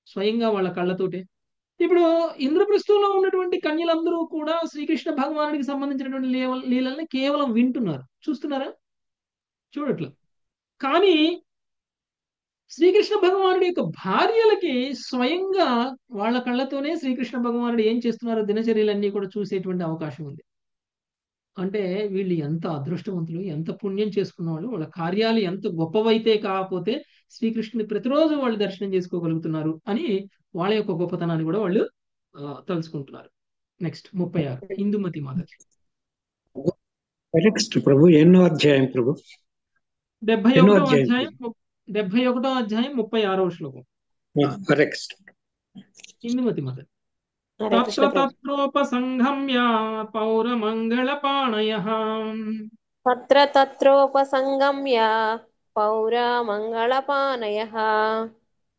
స్వయంగా వాళ్ళ కళ్ళతోటే. ఇప్పుడు ఇంద్రప్రస్థంలో ఉన్నటువంటి కన్యలందరూ కూడా శ్రీకృష్ణ భగవానుడికి సంబంధించినటువంటి లీలల్ని కేవలం వింటున్నారు, చూస్తున్నారా? చూడట్ల. కానీ శ్రీకృష్ణ భగవానుడి యొక్క భార్యలకి స్వయంగా వాళ్ళ కళ్ళతోనే శ్రీకృష్ణ భగవానుడు ఏం చేస్తున్నారో దినచర్యలన్నీ కూడా చూసేటువంటి అవకాశం ఉంది. అంటే వీళ్ళు ఎంత అదృష్టవంతులు, ఎంత పుణ్యం చేసుకున్న వాళ్ళు, వాళ్ళ కార్యాలు ఎంత గొప్పవైతే కాకపోతే శ్రీకృష్ణుని ప్రతిరోజు వాళ్ళు దర్శనం చేసుకోగలుగుతున్నారు అని వాళ్ళ యొక్క గొప్పతనాన్ని కూడా వాళ్ళు తలుచుకుంటున్నారు. నెక్స్ట్ 36 ఇందుమతి మాతాజీ. నెక్స్ట్ ప్రభు ఎన్నో అధ్యాయం ప్రభు? 71వ అధ్యాయం 36వ శ్లోకం. ఇందుమతి మాతాజీ. తత్ర తత్రోపసంగమ్య పౌరమంగళపాణయః తత్ర తత్రోపసంగమ్య పౌరమంగళపాణయః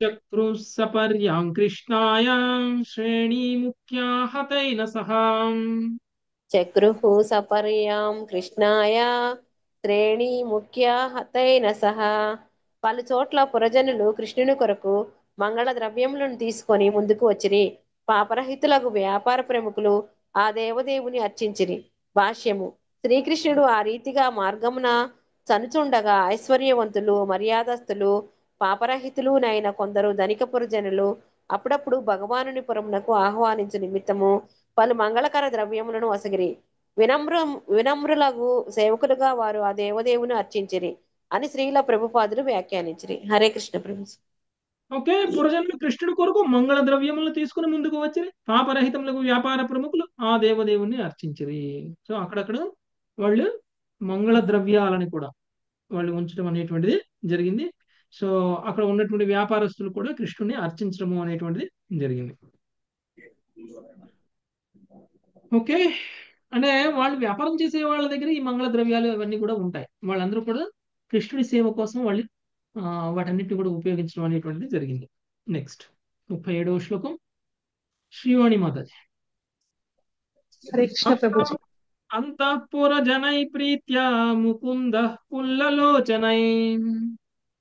చక్రుః సపర్యాం కృష్ణాయ శ్రేణీముఖ్యాః తైన సహ చక్రుః సపర్యాం కృష్ణాయ శ్రేణీముఖ్యాః తైన సహ. పలు చోట్ల పురజనులు కృష్ణుని కొరకు మంగళ ద్రవ్యములను తీసుకొని ముందుకు వచ్చిరి. పాపరహితులకు వ్యాపార ప్రముఖులు ఆ దేవదేవుని అర్చించిరి. భాష్యము: శ్రీకృష్ణుడు ఆ రీతిగా మార్గమున చనుచుండగా ఐశ్వర్యవంతులు, మర్యాదస్తులు, పాపరహితులునైన కొందరు ధనిక పురజనులు అప్పుడప్పుడు భగవానుని పురమునకు ఆహ్వానించు నిమిత్తము పలు మంగళకర ద్రవ్యములను వసగిరి. వినమ్రులకు సేవకులుగా వారు ఆ దేవదేవుని అర్చించిరి అని శ్రీల ప్రభుపాదులు వ్యాఖ్యానించిరి. హరే కృష్ణ ప్రభు. ఓకే, పురజనులు కృష్ణుడి కొరకు మంగళ ద్రవ్యములను తీసుకుని ముందుకు వచ్చి పాపరహితములకు వ్యాపార ప్రముఖులు ఆ దేవదేవుని అర్చించిరి. సో అక్కడక్కడ వాళ్ళు మంగళ ద్రవ్యాలని కూడా వాళ్ళు ఉంచడం అనేటువంటిది జరిగింది. సో అక్కడ ఉన్నటువంటి వ్యాపారస్తులు కూడా కృష్ణుని అర్చించడము అనేటువంటిది జరిగింది. ఓకే, అంటే వాళ్ళు వ్యాపారం చేసే వాళ్ళ దగ్గర ఈ మంగళ ద్రవ్యాలు అవన్నీ కూడా ఉంటాయి. వాళ్ళందరూ కూడా కృష్ణుడి సేవ కోసం వాళ్ళు వాటన్నిటిని కూడా ఉపయోగించడం అనేటువంటిది జరిగింది. నెక్స్ట్ 37వ శ్లోకం శ్రీవాణి మాతాజీ. అంతఃపుర జనై ప్రీత్యా ముకుంద పుల్లలోచనై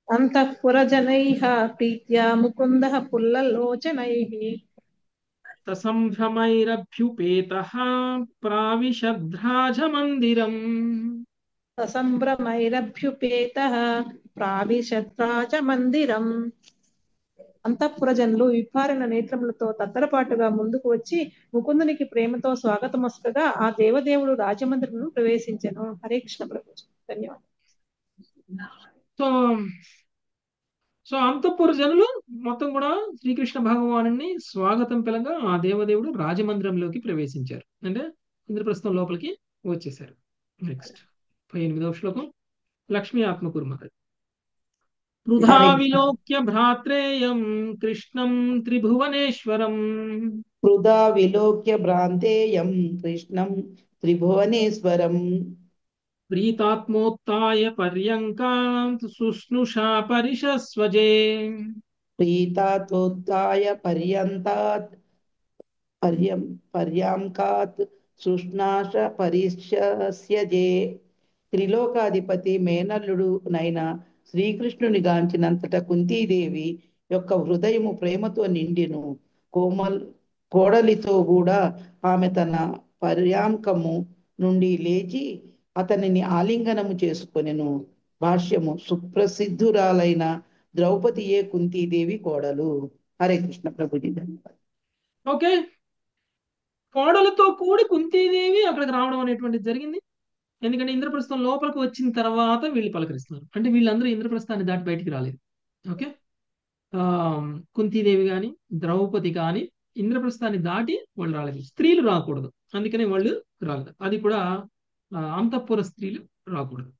అంతఃపురజనైః ప్రీత్యా ముకుందః పుల్లలోచనైః ససంభ్రమైరభ్యుపేతః ప్రావిశద్రాజమందిరం ససంభ్రమైరభ్యుపేతః ప్రావిశద్రాజమందిరం. అంతఃపురజనులు విప్పారిన నేత్రములతో తత్తరపాటుగా ముందుకు వచ్చి ముకుందునికి ప్రేమతో స్వాగతమొసగగా ఆ దేవదేవుడు రాజమందిరమును ప్రవేశించెను. హరే కృష్ణ ప్రభు. ధన్యవాదాలు. సో అంతఃపుర జనులు మొత్తం కూడా శ్రీకృష్ణ భగవాను స్వాగతం పిలగా ఆ దేవదేవుడు రాజమందిరంలోకి ప్రవేశించారు, అంటే ఇంద్రప్రస్థం లోపలికి వచ్చేసారు. నెక్స్ట్ 38వ శ్లోకం లక్ష్మీ ఆత్మకూర్మ. వృధా విలోక్య భ్రాత్రేయం కృష్ణం త్రిభువనేశ్వరం వృధా విలోక్య భ్రాంతేయం కృష్ణం త్రిభువనేశ్వరం ప్రీతాత్మోత్థాయ పర్యంకాత్ సుష్ణుషా పరిషస్వజే ప్రీతాత్మోత్థాయ పర్యంకాత్ సుష్ణాష పరిషస్యజే. త్రిలోకాధిపతి మేనల్లుడు నైనా శ్రీకృష్ణుని గాంచినంతట కుంతీదేవి యొక్క హృదయము ప్రేమతో నిండిను. కోడలితో కూడా ఆమె తన పర్యాంకము నుండి లేచి అతనిని ఆలింగనము చేసుకొనెను. భాష్యము: సుప్రసిద్ధురాలైన ద్రౌపదియే కుంతీదేవి కోడలు. హరే కృష్ణ ప్రభుజీ. ధన్యవాదాలు. ఓకే, కోడలతో కూడి కుంతీదేవి అక్కడికి రావడం అనేటువంటిది జరిగింది. ఎందుకంటే ఇంద్రప్రస్థం లోపలికి వచ్చిన తర్వాత వీళ్ళు పలకరిస్తున్నారు, అంటే వీళ్ళందరూ ఇంద్రప్రస్థాన్ని దాటి బయటికి రాలేదు. ఓకే, కుంతీదేవి కానీ ద్రౌపది కానీ ఇంద్రప్రస్థాన్ని దాటి వాళ్ళు రాలేదు. స్త్రీలు రాకూడదు, అందుకని వాళ్ళు రాలేదు. అది కూడా అంతఃపుర స్త్రీలు రాకూడదు.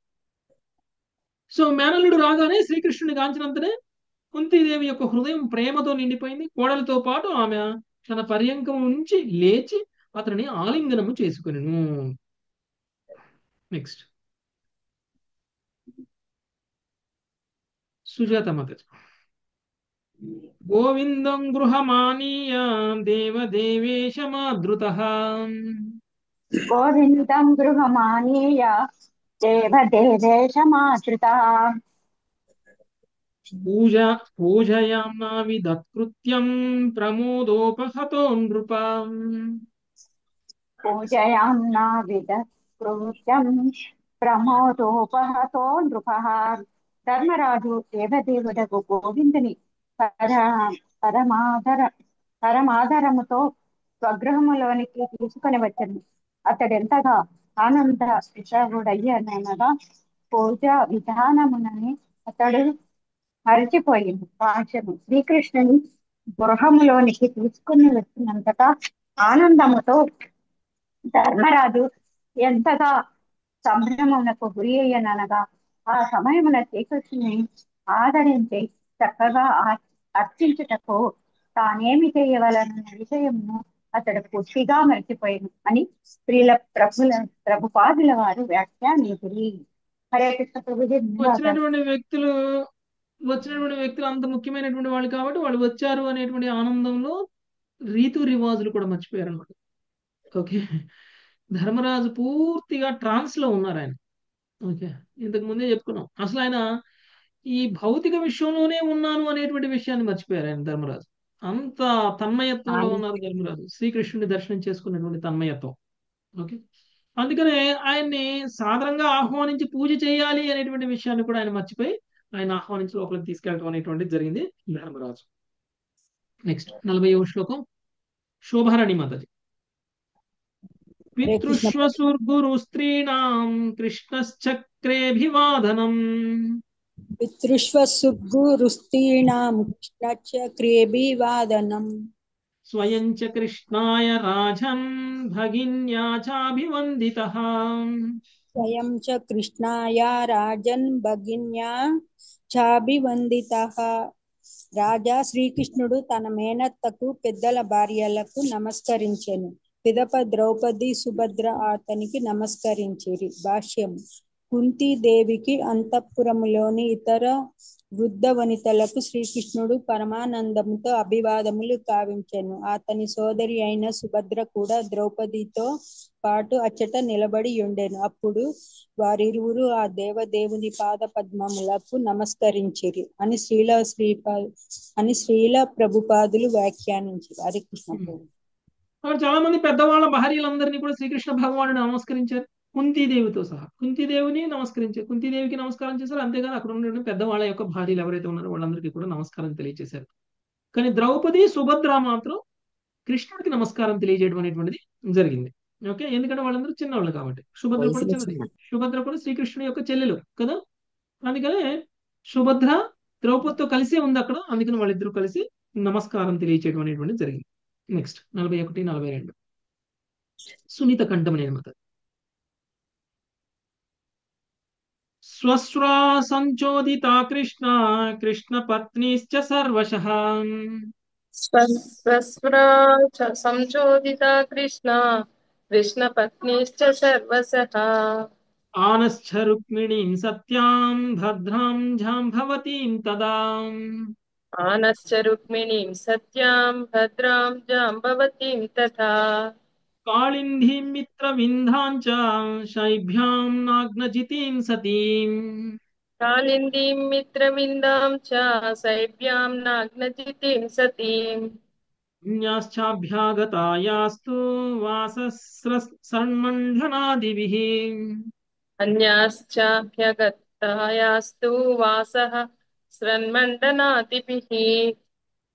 సో మేనల్లుడు రాగానే శ్రీకృష్ణుని గాంచినంతనే కుంతీదేవి యొక్క హృదయం ప్రేమతో నిండిపోయింది. కోడలతో పాటు ఆమె తన పర్యంకం నుంచి లేచి అతనిని ఆలింగనము చేసుకునేను. నెక్స్ట్ సుజాత మాత. గోవిందం గృహమానీయ దేవదేవేశమాదృతః గోవిందం గృహమానీయ దేవదేవేశమాదృతః పూజ పూజయామ్నామి దత్కృత్యం ప్రమోదోపహతో నృప. పూజయామ్నా విదకృత్యం ప్రమోదోపహతో నృపః. ధర్మరాజు దేవదేవుడకు గోవిందుని పర పరమాదర పరమాదరముతో స్వగృహములోనికి తీసుకొని వచ్చను. అతడెంతగా ఆనంద విషగుడయ్యనగా పూజ విధానమునని అతడు మరిచిపోయింది. భాష్యము. శ్రీకృష్ణుని గృహములోనికి తీసుకుని వచ్చినంతటా ఆనందముతో ధర్మరాజు ఎంతగా సంభ్రమమునకు గురి అయ్యనగా ఆ సమయమున శ్రీకృష్ణుని ఆదరించి చక్కగా అర్చించుటకు తానేమి చేయవలనన్న విషయమును అతడు పూర్తిగా మర్చిపోయాను అని ప్రభుపాదుల వారు వ్యాఖ్యానించిరి. హరే కృష్ణ ప్రభుజీ. వచ్చినటువంటి వ్యక్తులు వచ్చినటువంటి వ్యక్తులు అంత ముఖ్యమైనటువంటి వాళ్ళు కాబట్టి వాళ్ళు వచ్చారు అనేటువంటి ఆనందంలో రీతు రివాజులు కూడా మర్చిపోయారు అనమాట. ఓకే, ధర్మరాజు పూర్తిగా ట్రాన్స్ లో ఉన్నారు ఆయన. ఓకే, ఇంతకు ముందే చెప్పుకున్నాం. అసలు ఆయన ఈ భౌతిక విషయంలోనే ఉన్నాను అనేటువంటి విషయాన్ని మర్చిపోయారు ఆయన ధర్మరాజు. అంత తన్మయత్వంలో ఉన్నారు ధర్మరాజు, శ్రీకృష్ణుని దర్శనం చేసుకున్నటువంటి తన్మయత్వం. ఓకే, అందుకనే ఆయన్ని సాదరంగా ఆహ్వానించి పూజ చేయాలి అనేటువంటి విషయాన్ని కూడా ఆయన మర్చిపోయి ఆయన ఆహ్వానించి లోపలికి తీసుకెళ్ళడం అనేటువంటిది జరిగింది ధర్మరాజు. నెక్స్ట్ 40వ శ్లోకం. శోభారాణి మాతాజీ. పితృష్వసుర్గురు స్త్రీణాం కృష్ణశ్చక్రేభివాదనం పితృష్వసుగురుస్త్రీణాం కృష్ణచక్రేభివాదనం స్వయం చ కృష్ణాయ రాజన్ భగిన్యా చాభివందితః. స్వయం చ కృష్ణాయ రాజన్ భగిన్యా చాభివందితః. రాజా శ్రీకృష్ణుడు తన మేనత్తకు పెద్దల భార్యలకు నమస్కరించెను. పిదప ద్రౌపది సుభద్ర అతనికి నమస్కరించిరి. భాష్యం. కుంతీదేవికి అంతఃపురములోని ఇతర వృద్ధ వనితలకు శ్రీకృష్ణుడు పరమానందముతో అభివాదములు కావించెను. అతని సోదరి అయిన సుభద్ర కూడా ద్రౌపదితో పాటు అచ్చట నిలబడి ఉండెను. అప్పుడు వారిరువురు ఆ దేవదేవుని పాద పద్మములకు నమస్కరించిరి అని శ్రీల ప్రభుపాదులు వ్యాఖ్యానించారు. హరి కృష్ణ ప్రభు. చాలా మంది పెద్దవాళ్ళ భార్యలందరినీ కూడా శ్రీకృష్ణ భగవానుడు నమస్కరించారు, కుంతీదేవితో సహా. కుంతీదేవిని నమస్కరించారు, కుంతీదేవికి నమస్కారం చేశారు. అంతేగాని అక్కడ ఉన్న పెద్దవాళ్ళ యొక్క భార్యలు ఎవరైతే ఉన్నారో వాళ్ళందరికీ కూడా నమస్కారం తెలియజేశారు. కానీ ద్రౌపది సుభద్ర మాత్రం కృష్ణుడికి నమస్కారం తెలియజేయడం అనేటువంటిది జరిగింది. ఓకే, ఎందుకంటే వాళ్ళందరూ చిన్నవాళ్ళు కాబట్టి. సుభద్ర కూడా చిన్నది. సుభద్ర కూడా శ్రీకృష్ణుడి యొక్క చెల్లెలు కదా. అందుకనే సుభద్ర ద్రౌపదితో కలిసే ఉంది అక్కడ. అందుకని వాళ్ళిద్దరూ కలిసి నమస్కారం తెలియజేయడం అనేటువంటిది జరిగింది. నెక్స్ట్ 41, 42. సునీత కంఠమనేనమాట. స్వస్రా సంచోదిత కృష్ణ కృష్ణ పత్నిశ్చ సర్వశః. స్వస్రా సంచోదిత కృష్ణ కృష్ణ పత్నిశ్చ సర్వశః. ఆనశ్చ రుక్మిణీం సత్యాం భద్రాం జాంబవతీం తదా. ఆనశ్చ రుక్మిణీం సత్యాం భద్రాం జాంబవతీం తథా. కాళిందీం మిత్రవిందాం చ శైభ్యాం నాగ్నజితీం సతీం. కాళిందీం మిత్రవిందాం చ శైభ్యాం నాగ్నజితీం సతీం. అన్యాశ్చాభ్యాగతాయాస్తు వాసస్రన్మండనాదిభిః. అన్యాశ్చాభ్యగతాయాస్తు వాసః స్రన్మండనాదిభిః.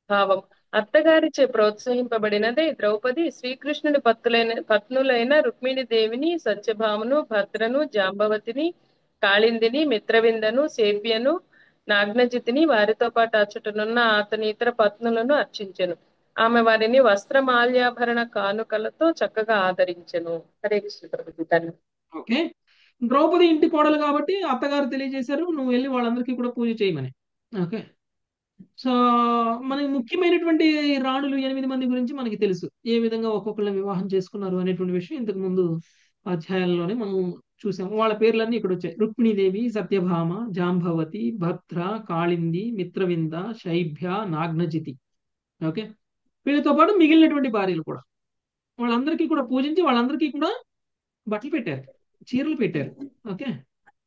భావం. అత్తగారిచే ప్రోత్సహింపబడినదే ద్రౌపది శ్రీకృష్ణుడి పత్నులైన రుక్మిణి దేవిని, సత్యభామను, భద్రను, జాంబవతిని, కాళిందిని, మిత్రవిందను, సేవ్యను, నాగ్నజితిని వారితో పాటు అచ్చటనున్న అతని ఇతర పత్నులను అర్చించెను. ఆమె వారిని వస్త్రమాల్యాభరణ కానుకలతో చక్కగా ఆదరించెను. హరే కృష్ణ ప్రభుజీ. ఓకే, ద్రౌపది ఇంటి కోడలు కాబట్టి అత్తగారు తెలియజేశారు, నువ్వు వెళ్ళి వాళ్ళందరికీ కూడా పూజ చేయమని. ఓకే, సో మనకి ముఖ్యమైనటువంటి రాణులు 8 మంది గురించి మనకి తెలుసు. ఏ విధంగా ఒక్కొక్కళ్ళని వివాహం చేసుకున్నారు అనేటువంటి విషయం ఇంతకు ముందు అధ్యాయాల్లోనే మనం చూసాము. వాళ్ళ పేర్లన్నీ ఇక్కడ వచ్చాయి. రుక్మిణీదేవి, సత్యభామ, జాంబవతి, భద్ర, కాళింది, మిత్రవింద, శైభ్య, నాగ్నజితి. ఓకే, వీళ్ళతో పాటు మిగిలినటువంటి భార్యలు కూడా వాళ్ళందరికీ కూడా పూజించి వాళ్ళందరికీ కూడా బట్టలు పెట్టారు, చీరలు పెట్టారు. ఓకే,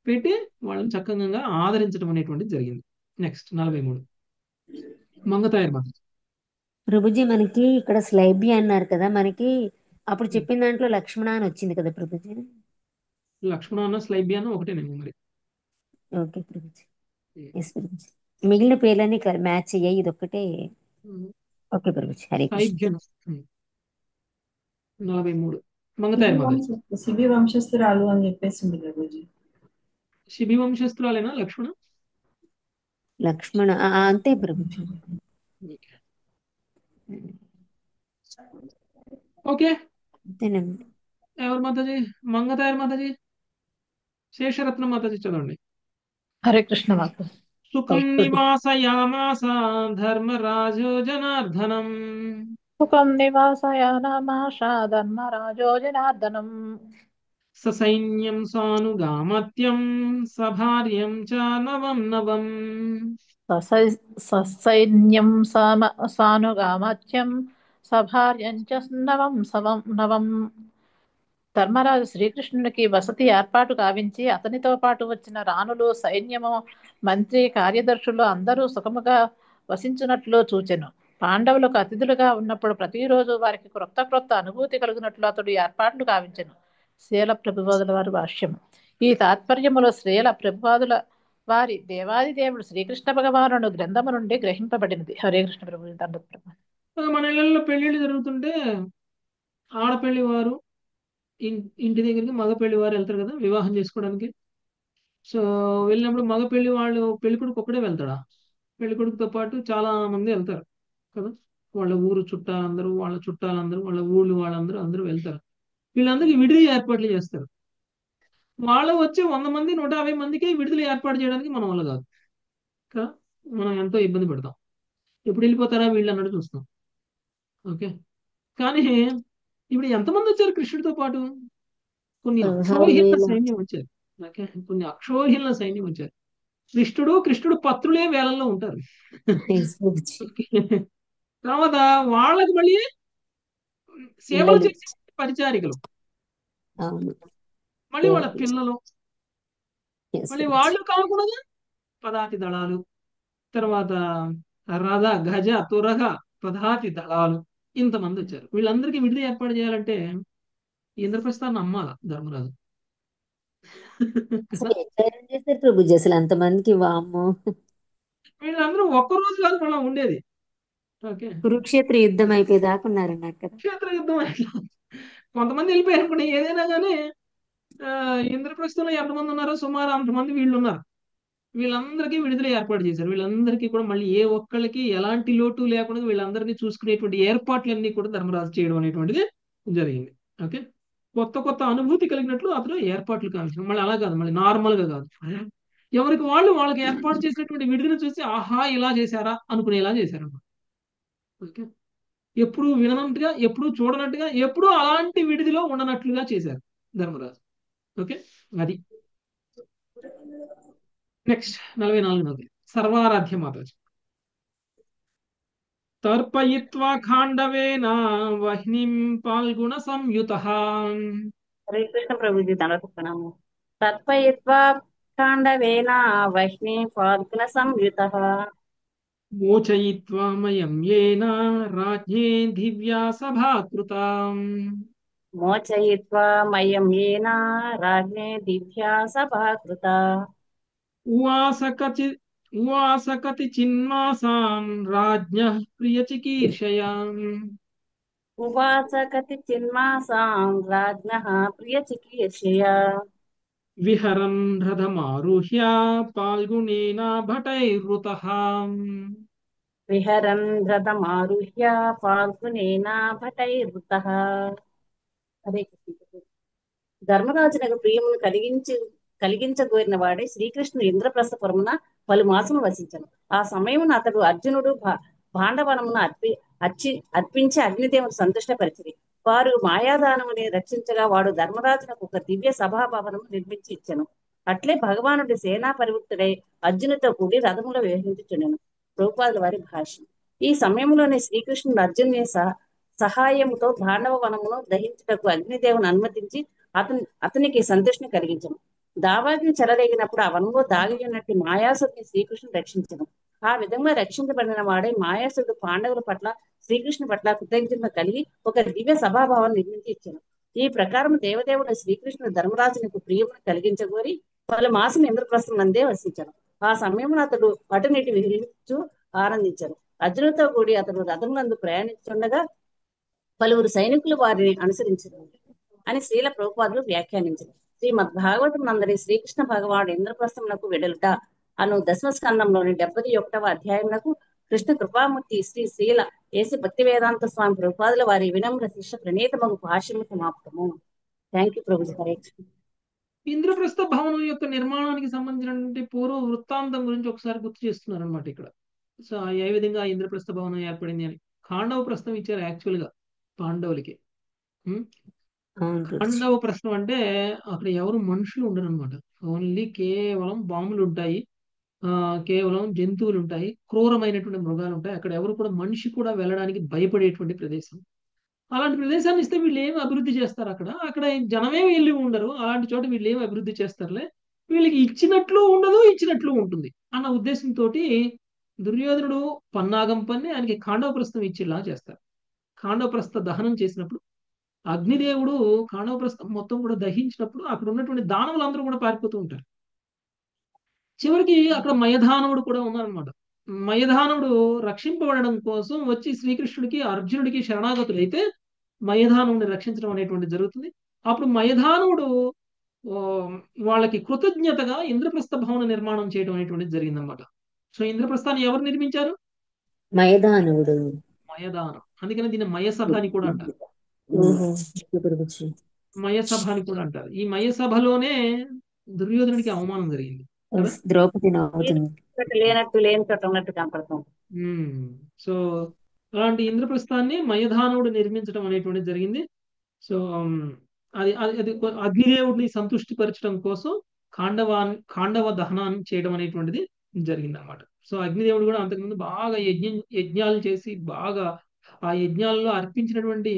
పెట్టి వాళ్ళని చక్కగా ఆదరించడం అనేటువంటిది జరిగింది. నెక్స్ట్ 43 మంగతాయర్ మాత. ప్రభుజీ మనకి ఇక్కడ స్లైబి అన్నారు కదా, మనకి అప్పుడు చెప్పిన దాంట్లో లక్ష్మణ అని వచ్చింది కదా ప్రభుజీ. లక్ష్మణ అన్న స్లైబి అన్న ఒకటేనేమో మరి. ఓకే ప్రభుజీ. ఎస్ ప్రభుజీ. మిగిలిన పేర్లన్నీ మ్యాచ్ అయ్యాయి, ఇది ఒక్కటే. ఓకే ప్రభుజీ. హరే కృష్ణ. సైభ్యం. 43 మంగతాయర్ మాత. శిబి వంశస్థురాలు అని చెప్పేసింది ప్రభుజీ. శిబి వంశస్థురాలేనా లక్ష్మణ? లక్ష్మణ అంతే ప్రభుజీ. ఓకే, అంతేనండి. ఎవరు మాతాజీ? మంగతాయర్ మాతాజీ. శేషరత్న మాతాజీ చదవండి. హరే కృష్ణ మాత. సుఖం నివాసయామాస ధర్మరాజో జనార్దనం. సుఖం నివాసయామాస ధర్మరాజో జనార్దనం. ససైన్యం సానుగామత్యం సభార్యం చ నవం నవం. ససైన్యం సానుగామత్యం సభార్యం చ నవం నవం. ధర్మరాజు శ్రీకృష్ణునికి వసతి ఏర్పాటు కావించి అతనితో పాటు వచ్చిన రాణులు, సైన్యము, మంత్రి, కార్యదర్శులు అందరూ సుఖముగా వసించున్నట్లు చూచెను. పాండవులకు అతిథులుగా ఉన్నప్పుడు ప్రతిరోజు వారికి క్రొత్త క్రొత్త అనుభూతి కలిగినట్లు అతడు ఏర్పాట్లు కావించెను. శ్రీల ప్రభుపాదుల వారి భాష్యము. ఈ తాత్పర్యములో శ్రీల ప్రభుపాదుల వారి దేవాది దేవుడు శ్రీకృష్ణ భగవానుడు గ్రంథము నుండి గ్రహింపబడినది. హరే కృష్ణ ప్రభు. మన ఇళ్లలో పెళ్లిళ్ళు జరుగుతుంటే ఆడపెళ్లి వారు ఇంటి దగ్గరికి మగ పెళ్లి వారు వెళ్తారు కదా వివాహం చేసుకోవడానికి. సో వెళ్ళినప్పుడు మగ పెళ్లి వాళ్ళు పెళ్లి కొడుకు ఒక్కడే వెళ్తాడా? పెళ్లి కొడుకుతో పాటు చాలా మంది వెళ్తారు కదా. వాళ్ళ ఊరు చుట్టాలందరూ, వాళ్ళ చుట్టాలందరూ, వాళ్ళ ఊళ్ళు వాళ్ళందరూ అందరూ వెళ్తారు. వీళ్ళందరికీ విడిది ఏర్పాట్లు చేస్తారు. వాళ్ళు వచ్చి 100 మంది 150 మందికి విడుదల ఏర్పాటు చేయడానికి మన వల్ల కాదు కదా. మనం ఎంతో ఇబ్బంది పడతాం. ఎప్పుడు వెళ్ళిపోతారా వీళ్ళు అన్నట్టు చూస్తాం. ఓకే, కానీ ఇప్పుడు ఎంతమంది వచ్చారు కృష్ణుడితో పాటు? కొన్ని అక్షోహిణ సైన్యం వచ్చారు. ఓకే, కొన్ని అక్షోహిణ సైన్యం వచ్చారు. కృష్ణుడు పత్రులే వేలల్లో ఉంటారు. తర్వాత వాళ్ళకి మళ్ళీ సేవలు చేసే పరిచారికలు, మళ్ళీ వాళ్ళ పిల్లలు, మళ్ళీ వాళ్ళు కాకుండా పదాతి దళాలు, తర్వాత రథ గజ తురగ పదాతి దళాలు, ఇంతమంది వచ్చారు. వీళ్ళందరికీ విడిది ఏర్పాటు చేయాలంటే ఇంద్రప్రస్థాన్ని అమ్మాల ధర్మరాజు. ప్రభుజీ అసలు అంతమందికి వామ్మో. వీళ్ళందరూ ఒక్క రోజు కాదు మళ్ళీ ఉండేది. ఓకే, కురుక్షేత్ర యుద్ధం అయిపోయేదాకా ఉన్నారు నాకు కదా. కురుక్షేత్ర యుద్ధం కొంతమంది వెళ్ళిపోయారు అనుకోండి. ఏదైనా కానీ ఇంద్రప్రస్థంలో ఎంతమంది ఉన్నారో సుమారు అంతమంది వీళ్ళు ఉన్నారు. వీళ్ళందరికీ విడుదల ఏర్పాటు చేశారు. వీళ్ళందరికీ కూడా మళ్ళీ ఏ ఒక్కళ్ళకి ఎలాంటి లోటు లేకుండా వీళ్ళందరినీ చూసుకునేటువంటి ఏర్పాట్లన్నీ కూడా ధర్మరాజు చేయడం అనేటువంటిది జరిగింది. ఓకే, కొత్త కొత్త అనుభూతి కలిగినట్లు అతను ఏర్పాట్లు కావాల్సిన. మళ్ళీ అలా కాదు, మళ్ళీ నార్మల్ గా కాదు, ఎవరికి వాళ్ళకి ఏర్పాటు చేసినటువంటి విడుదల చూసి ఆహా ఇలా చేశారా అనుకునేలా చేశారు. ఓకే, ఎప్పుడు విననట్టుగా, ఎప్పుడు చూడనట్టుగా, ఎప్పుడు అలాంటి విడిదిలో ఉండనట్లుగా చేశారు ధర్మరాజు. ఓకే, అది నెక్స్ట్ 44 సర్వారాధ్య మాతాజీ. తర్పయిత్వా ఖాండవేన వహ్నిం పాల్గుణ సంయుతః. హరే కృష్ణ ప్రభుజీ. తనకున్నాము. తర్పయిత్వా ఖాండవేన వహ్ని పాల్గుణ సంయుతః. మోచయిత్వా మయం యేన రాజ్ఞే దివ్యా సభాకృతాం. మోచయిత్వా మయం యేన రాజ్ఞే దివ్యా సభాకృత. ఉవాస కతి చిన్మాసాన్ రాజ్ఞః ప్రియచికీర్షయాం. ఉవాస కతి చిన్మాసాం రాజ్ఞః ప్రియచికీర్షయా. విహరన్ రథమారుహ్య పాల్గుణేన భటైర్వృతః. విహరన్ రథమారుహ్య పాల్గునేన భటైర్వృతః. హరే కృష్ణ. ధర్మరాజునకు ప్రియమును కలిగించగోరిన వాడే శ్రీకృష్ణుడు ఇంద్రప్రస్థపురమున పలు మాసము వసించను. ఆ సమయమున అతడు అర్జునుడు భాండవనమును అర్పించి అగ్నిదేవుని సంతుష్టపరిచిరి. వారు మాయాదానముని రక్షించగా వాడు ధర్మరాజునకు ఒక దివ్య సభాభవనము నిర్మించి ఇచ్చెను. అట్లే భగవానుడి సేనా పరివృత్తుడై అర్జునుడితో కూడి రథములో వ్యవహరించుచుండెను. ప్రభుపాదుల వారి భాష్యం. ఈ సమయంలోనే శ్రీకృష్ణుడు అర్జునుని సహాయముతో భాండవ వనమును దహించుటకు అగ్నిదేవుని అనుమతించి అతనికి సంతోషం కలిగించను. దావాగ్ని చెలరేగినప్పుడు ఆ వనంలో దాగి ఉన్నట్టు మాయాసుడిని శ్రీకృష్ణుడు రక్షించను. ఆ విధంగా రక్షించబడిన వాడే మాయాసుడు పాండవుల పట్ల శ్రీకృష్ణు పట్ల కృతజ్ఞత కలిగి ఒక దివ్య సభాభావాన్ని నిర్మించి ఇచ్చాను. ఈ ప్రకారం దేవదేవుడు శ్రీకృష్ణుడు ధర్మరాజునికి ప్రియమును కలిగించగోరి పలు మాసం ఇంద్రప్రస్థం నందే వసించాను. ఆ సమయంలో అతడు అటునిటి విహరించు ఆనందించారు. అర్జునుడితో కూడి అతడు రథం నందు ప్రయాణించుండగా పలువురు సైనికులు వారిని అనుసరించారు అని శ్రీల ప్రభుపాదులు వ్యాఖ్యానించారు. శ్రీమద్ భాగవతం నందరి శ్రీకృష్ణ భగవానుడు ఇంద్రప్రస్థమునకు వెడలుట అను దశమ స్కందంలోని 71వ అధ్యాయమునకు కృష్ణ కృపామూర్తి శ్రీ శ్రీల ఏసి భక్తి వేదాంత స్వామి ప్రభుపాదుల వారి వినమ్ర శిష్య ప్రణీతమగు భాష్యము సమాప్తము. Thank you Prabhuji. హరే కృష్ణ. ఇంద్రప్రస్థ భవనం యొక్క నిర్మాణానికి సంబంధించినటువంటి పూర్వ వృత్తాంతం గురించి ఒకసారి గుర్తు చేస్తున్నారు అనమాట ఇక్కడ. సో ఏ విధంగా ఇంద్రప్రస్థ భవనం ఏర్పడింది అని ఖాండవ ప్రస్థం ఇచ్చారు యాక్చువల్ గా పాండవులకి. ఖాండవ ప్రస్థం అంటే అక్కడ ఎవరు మనుషులు ఉండరు అనమాట. ఓన్లీ కేవలం బాంబులు ఉంటాయి, కేవలం జంతువులు ఉంటాయి, క్రూరమైనటువంటి మృగాలు ఉంటాయి. అక్కడ ఎవరు కూడా మనిషి కూడా వెళ్ళడానికి భయపడేటువంటి ప్రదేశం. అలాంటి ప్రదేశాన్ని ఇస్తే వీళ్ళు ఏమి అభివృద్ధి చేస్తారు? అక్కడ అక్కడ జనమే వెళ్ళి ఉండరు. అలాంటి చోట వీళ్ళు ఏమి అభివృద్ధి చేస్తారులే, వీళ్ళకి ఇచ్చినట్లు ఉండదు, ఇచ్చినట్లు ఉంటుంది అన్న ఉద్దేశంతో దుర్యోధనుడు పన్నాగం పన్ని ఆయనకి ఖాండవప్రస్థం ఇచ్చేలా చేస్తారు. ఖాండవప్రస్థ దహనం చేసినప్పుడు అగ్నిదేవుడు ఖాండవప్రస్థం మొత్తం కూడా దహించినప్పుడు అక్కడ ఉన్నటువంటి దానవులందరూ కూడా పారిపోతూ ఉంటారు. చివరికి అక్కడ మయధానవుడు కూడా ఉన్నారనమాట. మయధానవుడు రక్షింపబడడం కోసం వచ్చి శ్రీకృష్ణుడికి అర్జునుడికి శరణాగతుడైతే మయధానవుడిని రక్షించడం అనేటువంటి జరుగుతుంది. అప్పుడు మయధానవుడు వాళ్ళకి కృతజ్ఞతగా ఇంద్రప్రస్థ భవన నిర్మాణం చేయడం అనేటువంటిది జరిగిందనమాట. సో ఇంద్రప్రస్థాన్ని ఎవరు నిర్మించారు? మయదానవుడు. మయదానం. అందుకని దీన్ని మయసభ అని కూడా అంటారు. మయసభ అని కూడా అంటారు. ఈ మయసభలోనే దుర్యోధనుడికి అవమానం జరిగింది. ద్రౌపది లేనట్టు లేని చోట ఉన్నట్టు కనపడుతుంది. సో అలాంటి ఇంద్రప్రస్థాన్ని మయధానవుడు నిర్మించడం అనేటువంటిది జరిగింది. సో అది అది అగ్నిదేవుడిని సంతృష్టి పరచడం కోసం ఖాండవ దహనాన్ని చేయడం అనేటువంటిది జరిగింది అన్నమాట. సో అగ్నిదేవుడు కూడా అంతకుముందు బాగా యజ్ఞాలు చేసి బాగా ఆ యజ్ఞాలలో అర్పించినటువంటి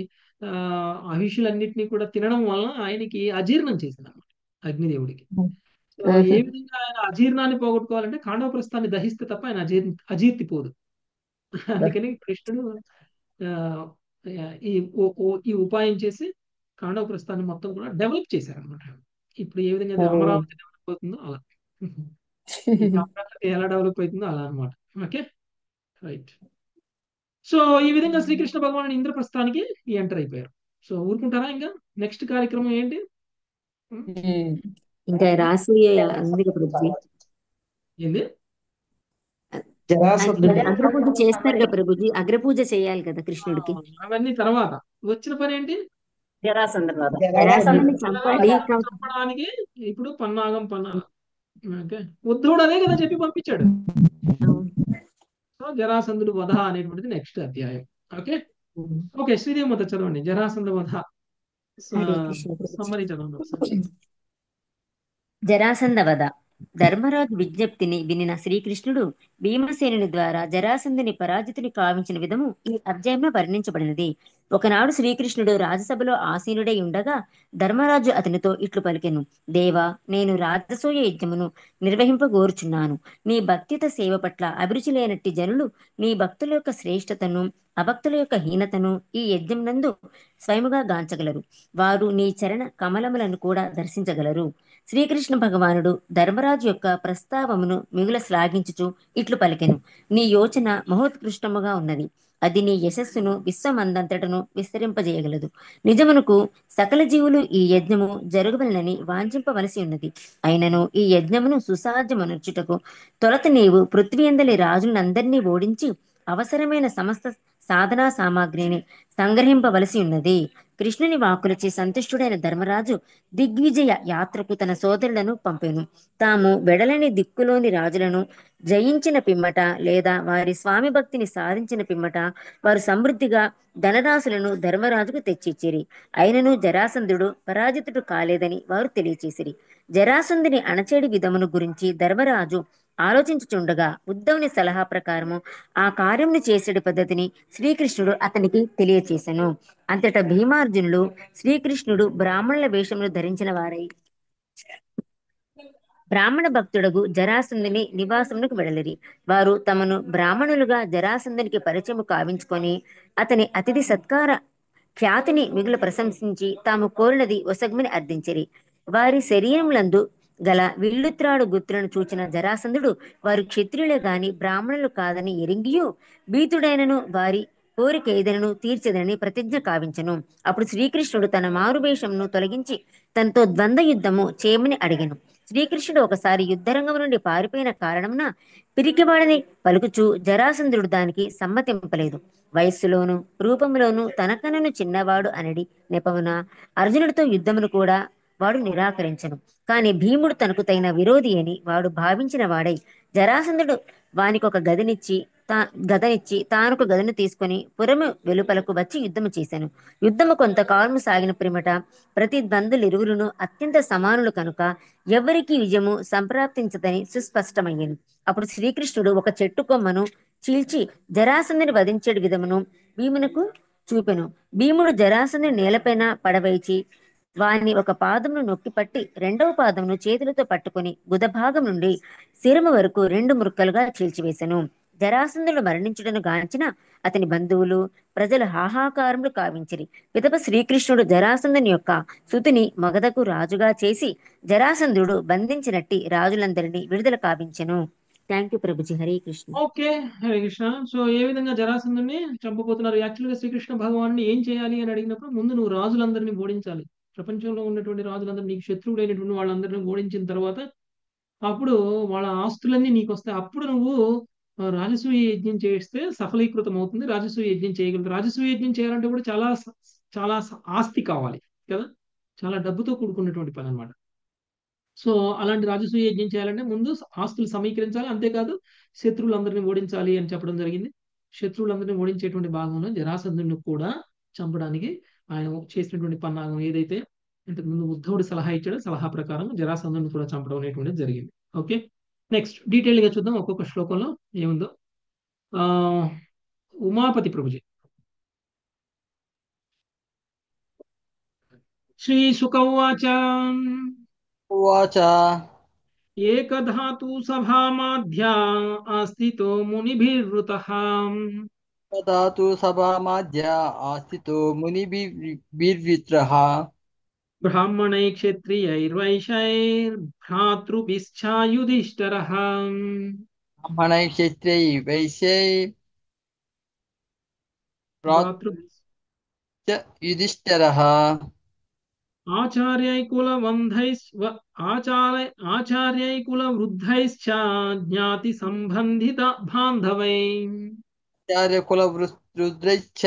అహిషులన్నింటినీ కూడా తినడం వలన ఆయనకి అజీర్ణం చేసింది అన్నమాట అగ్నిదేవుడికి. సో ఏ విధంగా ఆయన అజీర్ణాన్ని పోగొట్టుకోవాలంటే ఖాండవ ప్రస్థాన్ని దహిస్తే తప్ప ఆయన అజీర్తి పోదు. అందుకని కృష్ణుడు ఈ ఉపాయం చేసి ఖాండవ ప్రస్థాన్ని మొత్తం కూడా డెవలప్ చేశారనమాట. ఇప్పుడు ఏ విధంగా అమరావతి డెవలప్ అవుతుందో అలా, అమరావతి ఎలా డెవలప్ అవుతుందో అలా అనమాట. Okay, right. సో ఈ విధంగా శ్రీకృష్ణ భగవానుడు ఇంద్రప్రస్థానికి ఎంటర్ అయిపోయారు. సో ఊరుకుంటారా? ఇంకా నెక్స్ట్ కార్యక్రమం ఏంటి? ఇంకా రాసి ఏంది? అగ్రపూజ చేస్తారు కదా ప్రభుజీ, అగ్రపూజ చేయాలి కదా కృష్ణుడికి. అవన్నీ తర్వాత వచ్చిన పని ఏంటి? చంపడానికి ఇప్పుడు పన్నాగం ఓకే, ఉద్ధవుడు అదే కదా చెప్పి పంపించాడు. సో జరాసంధుడు వధ అనేటువంటిది నెక్స్ట్ అధ్యాయం. ఓకే ఓకే, శ్రీదేవి మాత చదవండి జరాసంధ వధ సమ్మరి చదవండి. జరాసంధ వధ. ధర్మరాజు విజ్ఞప్తిని వినిన శ్రీకృష్ణుడు భీమసేనుని ద్వారా జరాసంధుని పరాజితుని కావించిన విధము ఈ అధ్యాయంలో వర్ణించబడినది. ఒకనాడు శ్రీకృష్ణుడు రాజసభలో ఆసీనుడై ఉండగా ధర్మరాజు అతనితో ఇట్లు పలికెను: దేవా, నేను రాజసూయ యజ్ఞమును నిర్వహింపగోరుచున్నాను. నీ భక్తిత సేవ పట్ల అభిరుచి లేనట్టి జనులు నీ భక్తుల యొక్క శ్రేష్టతను అభక్తుల యొక్క హీనతను ఈ యజ్ఞం నందు స్వయముగా గాంచగలరు. వారు నీ చరణ కమలములను కూడా దర్శించగలరు. శ్రీకృష్ణ భగవానుడు ధర్మరాజు యొక్క ప్రస్తావమును మిగుల శ్లాఘించుచు ఇట్లు పలికెను: నీ యోచన మహోత్కృష్టముగా ఉన్నది. అది నీ యశస్సును విశ్వమందంతటను విస్తరింపజేయగలదు. నిజమునకు సకల జీవులు ఈ యజ్ఞము జరగవలనని వాంఛింపవలసి ఉన్నది. అయినను ఈ యజ్ఞమును సుసాధ్యమనర్చుటకు తొలత నీవు పృథ్వీ అందలి రాజులందరినీ ఓడించి అవసరమైన సమస్త సాధనా సామాగ్రిని సంగ్రహింపవలసి ఉన్నది. కృష్ణుని వాక్కులచే సంతుష్టుడైన ధర్మరాజు దిగ్విజయ యాత్రకు తన సోదరులను పంపెను. తాము వెడలని దిక్కులోని రాజులను జయించిన పిమ్మట లేదా వారి స్వామి భక్తిని సాధించిన పిమ్మట వారు సమృద్ధిగా ధనరాశులను ధర్మరాజుకు తెచ్చిచ్చిరి. అయినను జరాసంధుడు పరాజితుడు కాలేదని వారు తెలియచేసిరి. జరాసంధుని అణచేడి విధమును గురించి ధర్మరాజు ఆలోచించుచుండగా ఉద్ధవుని సలహా ప్రకారము ఆ కార్యమును చేసేడి పద్ధతిని శ్రీకృష్ణుడు అతనికి తెలియచేసెను. అంతటా భీమార్జునులు శ్రీకృష్ణుడు బ్రాహ్మణుల వేషమును ధరించిన వారై బ్రాహ్మణ భక్తుడగు జరాసంధుని నివాసమునకు వెడలిరి. వారు తమను బ్రాహ్మణులుగా జరాసంధునికి పరిచయము కావించుకొని అతని అతిథి సత్కార ఖ్యాతిని మిగులు ప్రశంసించి తాము కోరినది ఒసగమని అర్థించిరి. వారి శరీరములందు గల విల్లుత్రాడు గుర్తులను చూచిన జరాసంధుడు వారు క్షత్రియులే గాని బ్రాహ్మణులు కాదని ఎరింగియు భీతుడైనను వారి కోరిక ఏదైనను తీర్చదని ప్రతిజ్ఞ కావించను. అప్పుడు శ్రీకృష్ణుడు తన మారువేషమును తొలగించి తనతో ద్వంద్వ యుద్ధము చేయమని అడిగెను. శ్రీకృష్ణుడు ఒకసారి యుద్ధరంగం నుండి పారిపోయిన కారణమున పిరికివాడని పలుకుచూ జరాసంధుడు దానికి సమ్మతింపలేదు. వయస్సులోను రూపంలోను తనకన్నను చిన్నవాడు అనడి నెపమున అర్జునుడితో యుద్ధమును కూడా వాడు నిరాకరించను. కాని భీముడు తనకు తగిన విరోధి అని వాడు భావించిన వాడై జరాసంధుడు వానికొక గదనిచ్చి తానొక గదను తీసుకుని పురము వెలుపలకు వచ్చి యుద్ధము చేశాను. యుద్ధము కొంతకాలము సాగిన పిమ్మట ప్రతి ద్వంద్వులిరువురును అత్యంత సమానులు కనుక ఎవరికి విజయము సంప్రాప్తించదని సుస్పష్టమయ్యను. అప్పుడు శ్రీకృష్ణుడు ఒక చెట్టు కొమ్మను చీల్చి జరాసంధుని వధించేడు విధమును భీమునకు చూపెను. భీముడు జరాసంధుని నేలపైన పడవైచి వాని ఒక పాదమును నొక్కిపట్టి రెండవ పాదమును చేతులతో పట్టుకుని గుదభాగం నుండి శిరము వరకు 2 ముక్కలుగా చీల్చివేశను. జరాసంధుడు మరణించుటను గాంచిన అతని బంధువులు ప్రజలు హాహాకారములు కావించిరి. పిదప శ్రీకృష్ణుడు జరాసంధుని యొక్క సుతుని మగధకు రాజుగా చేసి జరాసంధుడు బంధించినట్టి రాజులందరినీ విడుదల కావించెను. Thank you Prabhuji. Hare Krishna. Okay, Hare Krishna. So ఏ విధంగా జరాసంధుని చంపబోతున్నారు? యాక్చువల్గా శ్రీకృష్ణ భగవాన్ని ఏం చేయాలి అని అడిగినప్పుడు ముందు నువ్వు రాజులందరినీ ఓడించాలి. ప్రపంచంలో ఉన్నటువంటి రాజులందరూ నీకు శత్రువులైనటువంటి వాళ్ళందరినీ ఓడించిన తర్వాత అప్పుడు వాళ్ళ ఆస్తులన్నీ నీకు వస్తాయి. అప్పుడు నువ్వు రాజసూయ యజ్ఞం చేస్తే సఫలీకృతం అవుతుంది. రాజసూయ యజ్ఞం చేయగలదు. రాజసూయ యజ్ఞం చేయాలంటే కూడా చాలా ఆస్తి కావాలి కదా, చాలా డబ్బుతో కూడుకున్నటువంటి పని అనమాట. సో అలాంటి రాజసూయ యజ్ఞం చేయాలంటే ముందు ఆస్తులు సమీకరించాలి. అంతేకాదు శత్రువులందరినీ ఓడించాలి అని చెప్పడం జరిగింది. శత్రువులందరినీ ఓడించేటువంటి భాగంలో జరాసంధుని కూడా చంపడానికి ఆయన చేసినటువంటి పన్నాగం ఏదైతే ఇంతకుముందు ఉద్ధవుడు సలహా ఇచ్చాడో సలహా ప్రకారం జరాసంధుని కూడా చంపడం అనేటువంటిది జరిగింది. ఓకే, నెక్స్ట్ డీటెయిల్ గా చూద్దాం ఒక్కొక్క శ్లోకంలో ఏముందో. ఉమాపతి ప్రభుజీ. శ్రీ శుకౌవాచ ఏకధాతు సభామాధ్యా ఆస్థితో మునిభిర్వృతః దాతు సభామాధ్య ఆస్థితో మునిభిర్విత్రః బ్రాహ్మణై క్షత్రియైర్వైశ్యైర్భ్రాతృభిశ్చాయుధిష్ఠిరః బ్రాహ్మణై క్షత్రియై వైశ్యై యుధిష్ఠిరః ఆచార్యైకులవృద్ధైశ్చ జ్ఞాతి సంబంధిత బాంధవై ఆచార్యకులవృద్ధైశ్చ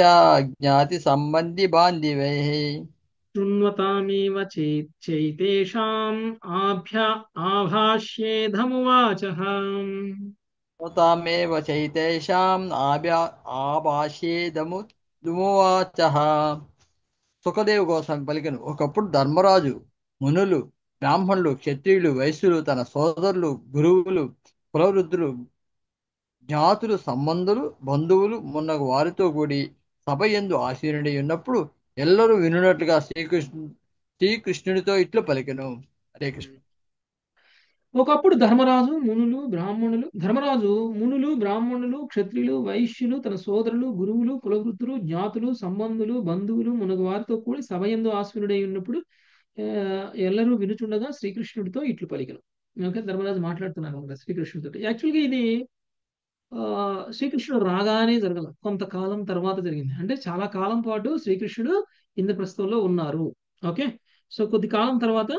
జ్ఞాతి సంబంధి బాంధవైః శృణ్వతామేవ చైతేషాం ఆభాష్యేధమువాచః తామేవ చైతేషాం ఆభాష్యేదమువాచః. సుఖదేవ్ గోస్వామి పలికెను. ఒకప్పుడు ధర్మరాజు మునులు బ్రాహ్మణులు క్షత్రియులు వైశ్యులు తన సోదరులు గురువులు కులవృద్ధులు జ్ఞాతులు సంబంధులు బంధువులు మున్నగు వారితో కూడి సభ యందు ఆసీనుడై ఉన్నప్పుడు ఎల్లరూ వినున్నట్లుగా శ్రీకృష్ణుడితో ఇట్లు పలికెను. హరే కృష్ణ. ఒకప్పుడు ధర్మరాజు మునులు బ్రాహ్మణులు క్షత్రియులు వైశ్యులు తన సోదరులు గురువులు కులవృద్ధులు జ్ఞాతులు సంబంధులు బంధువులు మునగు వారితో కూడి సభయందు ఆసీనుడై ఉన్నప్పుడు ఎల్లరూ వినుచుండగా శ్రీకృష్ణుడితో ఇట్లు పలికెను. ఓకే, ధర్మరాజు మాట్లాడుతున్నారు అనమాట శ్రీకృష్ణుడితో. యాక్చువల్గా ఇది శ్రీకృష్ణుడు రాగానే జరగల, కొంతకాలం తర్వాత జరిగింది. అంటే చాలా కాలం పాటు శ్రీకృష్ణుడు ఇంద్రప్రస్థంలో ఉన్నారు. ఓకే, సో కొద్ది కాలం తర్వాత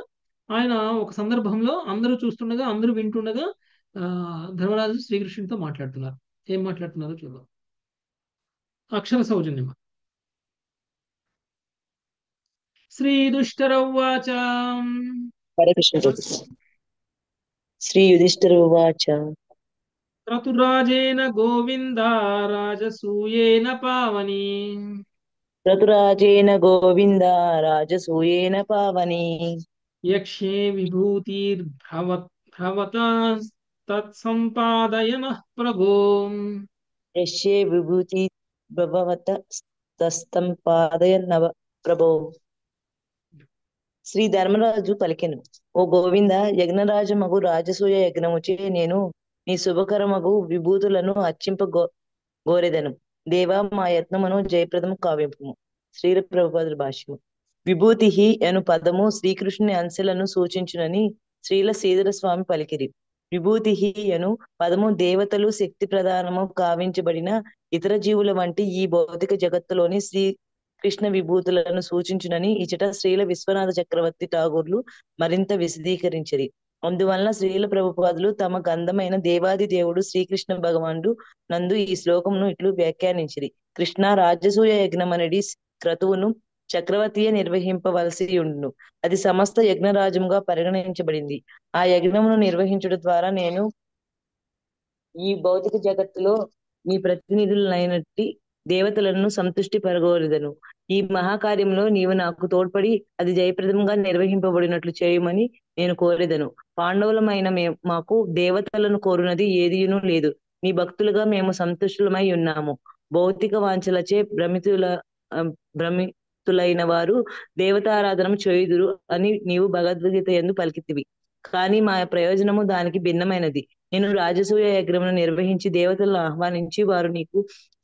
ఆయన ఒక సందర్భంలో అందరూ చూస్తుండగా అందరూ వింటుండగా ధర్మరాజు శ్రీకృష్ణుడితో మాట్లాడుతున్నారు. ఏం మాట్లాడుతున్నారో చూద్దాం. అక్షర సౌజన్యం. శ్రీయుధిష్ఠిరౌవాచ హరే కృష్ణ. శ్రీ యుధిష్ఠిర ఉవాచ క్రతురాజేన గోవింద రాజసూయేన పావని క్రతురాజేన గోవింద రాజసూయేన పావని యక్షే విభూతిర్భవతస్తత్సంపాదయనః ప్రభో యస్యే విభూతి భవత తస్తంపాదయన్నవ ప్రభో. శ్రీ ధర్మరాజు పలికెను. ఓ ఓ గోవింద, యజ్ఞరాజమగు రాజసూయ యజ్ఞముచే నేను నీ శుభకరమగు విభూతులను గోరెదను. దేవా, మా యత్నమును జయప్రదము కావింపుము. శ్రీల ప్రభుపాదుల భాష్యము. విభూతి అను పదము శ్రీకృష్ణుని అంశలను సూచించునని శ్రీల శ్రీధర స్వామి పలికిరి. విభూతి అను పదము దేవతలు శక్తి ప్రధానము కావించబడిన ఇతర జీవుల వంటి ఈ భౌతిక జగత్తులోని శ్రీ కృష్ణ విభూతులను సూచించునని ఇచట శ్రీల విశ్వనాథ చక్రవర్తి ఠాగూర్లు మరింత విశదీకరించిరి. అందువలన శ్రీల ప్రభుపాదులు తమ గంధమైన దేవాది దేవుడు శ్రీకృష్ణ భగవానుడు నందు ఈ శ్లోకమును ఇట్లు వ్యాఖ్యానించిరి. కృష్ణ రాజసూయ యజ్ఞమనడి క్రతువును చక్రవర్తియే నిర్వహింపవలసి ఉండును. అది సమస్త యజ్ఞరాజముగా పరిగణించబడింది. ఆ యజ్ఞమును నిర్వహించడం ద్వారా నేను ఈ భౌతిక జగత్తులో నీ ప్రతినిధులైనట్టి దేవతలను సంతుష్టి పరగోరదను. ఈ మహాకార్యంలో నీవు నాకు తోడ్పడి అది జయప్రదంగా నిర్వహింపబడినట్లు చేయమని నేను కోరెదను. పాండవులమైన మాకు దేవతలను కోరునది ఏదియునూ లేదు. నీ భక్తులుగా మేము సంతుష్టులమై ఉన్నాము. భౌతిక వాంఛలచే భ్రమితులైన వారు దేవతారాధనము చేయుదురు అని నీవు భగవద్గీత యందు పలికితివి. కానీ మా ప్రయోజనము దానికి భిన్నమైనది. నేను రాజసూయ యజ్ఞమును నిర్వహించి దేవతలను ఆహ్వానించి వారు నీకు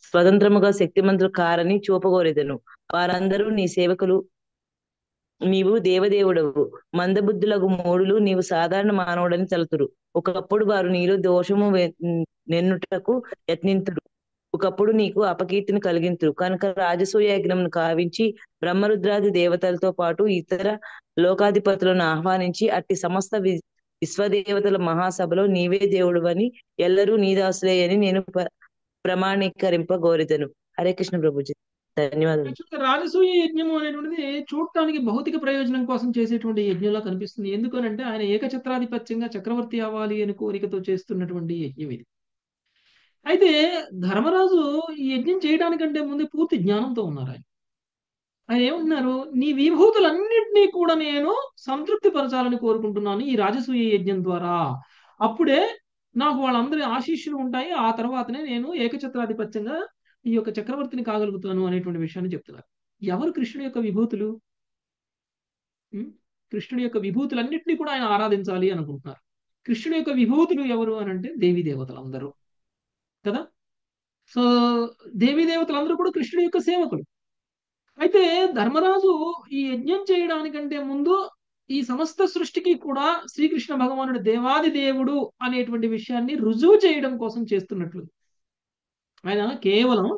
స్వతంత్రముగా శక్తిమంతులు కారని చూపగోరెదను. వారందరూ నీ సేవకులు. నీవు దేవదేవుడవు. మందబుద్ధులకు మూడులు నీవు సాధారణ మానవుడని తలుతురు. ఒకప్పుడు వారు నీలో దోషము నెన్నుటకు యత్నింతుడు. ఒకప్పుడు నీకు అపకీర్తిని కలిగింతురు. కనుక రాజసూయ యజ్ఞమును కావించి బ్రహ్మరుద్రాది దేవతలతో పాటు ఇతర లోకాధిపతులను ఆహ్వానించి అట్టి సమస్త విశ్వదేవతల మహాసభలో నీవే దేవుడువని ఎల్లరూ నీ దాసులే అని నేను ప్రమాణీకరింపగోరెదను. హరే కృష్ణ ప్రభుజీ. ధన్యవాదాలు. రాజసూయ యజ్ఞము అనేటువంటిది చూడటానికి భౌతిక ప్రయోజనం కోసం చేసేటువంటి యజ్ఞంలా కనిపిస్తుంది. ఎందుకనంటే ఆయన ఏకఛత్రాధిపత్యంగా చక్రవర్తి అవ్వాలి అని కోరికతో చేస్తున్నటువంటి యజ్ఞం ఇది. అయితే ధర్మరాజు ఈ యజ్ఞం చేయడానికంటే ముందు పూర్తి జ్ఞానంతో ఉన్నారు. ఆయన ఏమంటున్నారు, నీ విభూతులన్నింటినీ కూడా నేను సంతృప్తి పరచాలని కోరుకుంటున్నాను ఈ రాజసూయ యజ్ఞం ద్వారా. అప్పుడే నాకు వాళ్ళందరి ఆశీస్సులు ఉంటాయి. ఆ తర్వాతనే నేను ఏకఛత్రాధిపత్యంగా ఈ యొక్క చక్రవర్తిని కాగలుగుతాను అనేటువంటి విషయాన్ని చెప్తున్నారు. ఎవరు కృష్ణుడి యొక్క విభూతులు? కృష్ణుడి యొక్క విభూతులన్నింటినీ కూడా ఆయన ఆరాధించాలి అనుకుంటున్నారు. కృష్ణుడి యొక్క విభూతులు ఎవరు అని అంటే దేవీ దేవతలందరూ కదా. సో దేవీ దేవతలందరూ కూడా కృష్ణుడి యొక్క సేవకులు. అయితే ధర్మరాజు ఈ యజ్ఞం చేయడానికంటే ముందు ఈ సమస్త సృష్టికి కూడా శ్రీకృష్ణ భగవానుడు దేవాది దేవుడు అనేటువంటి విషయాన్ని రుజువు చేయడం కోసం చేస్తున్నట్లు. ఆయన కేవలం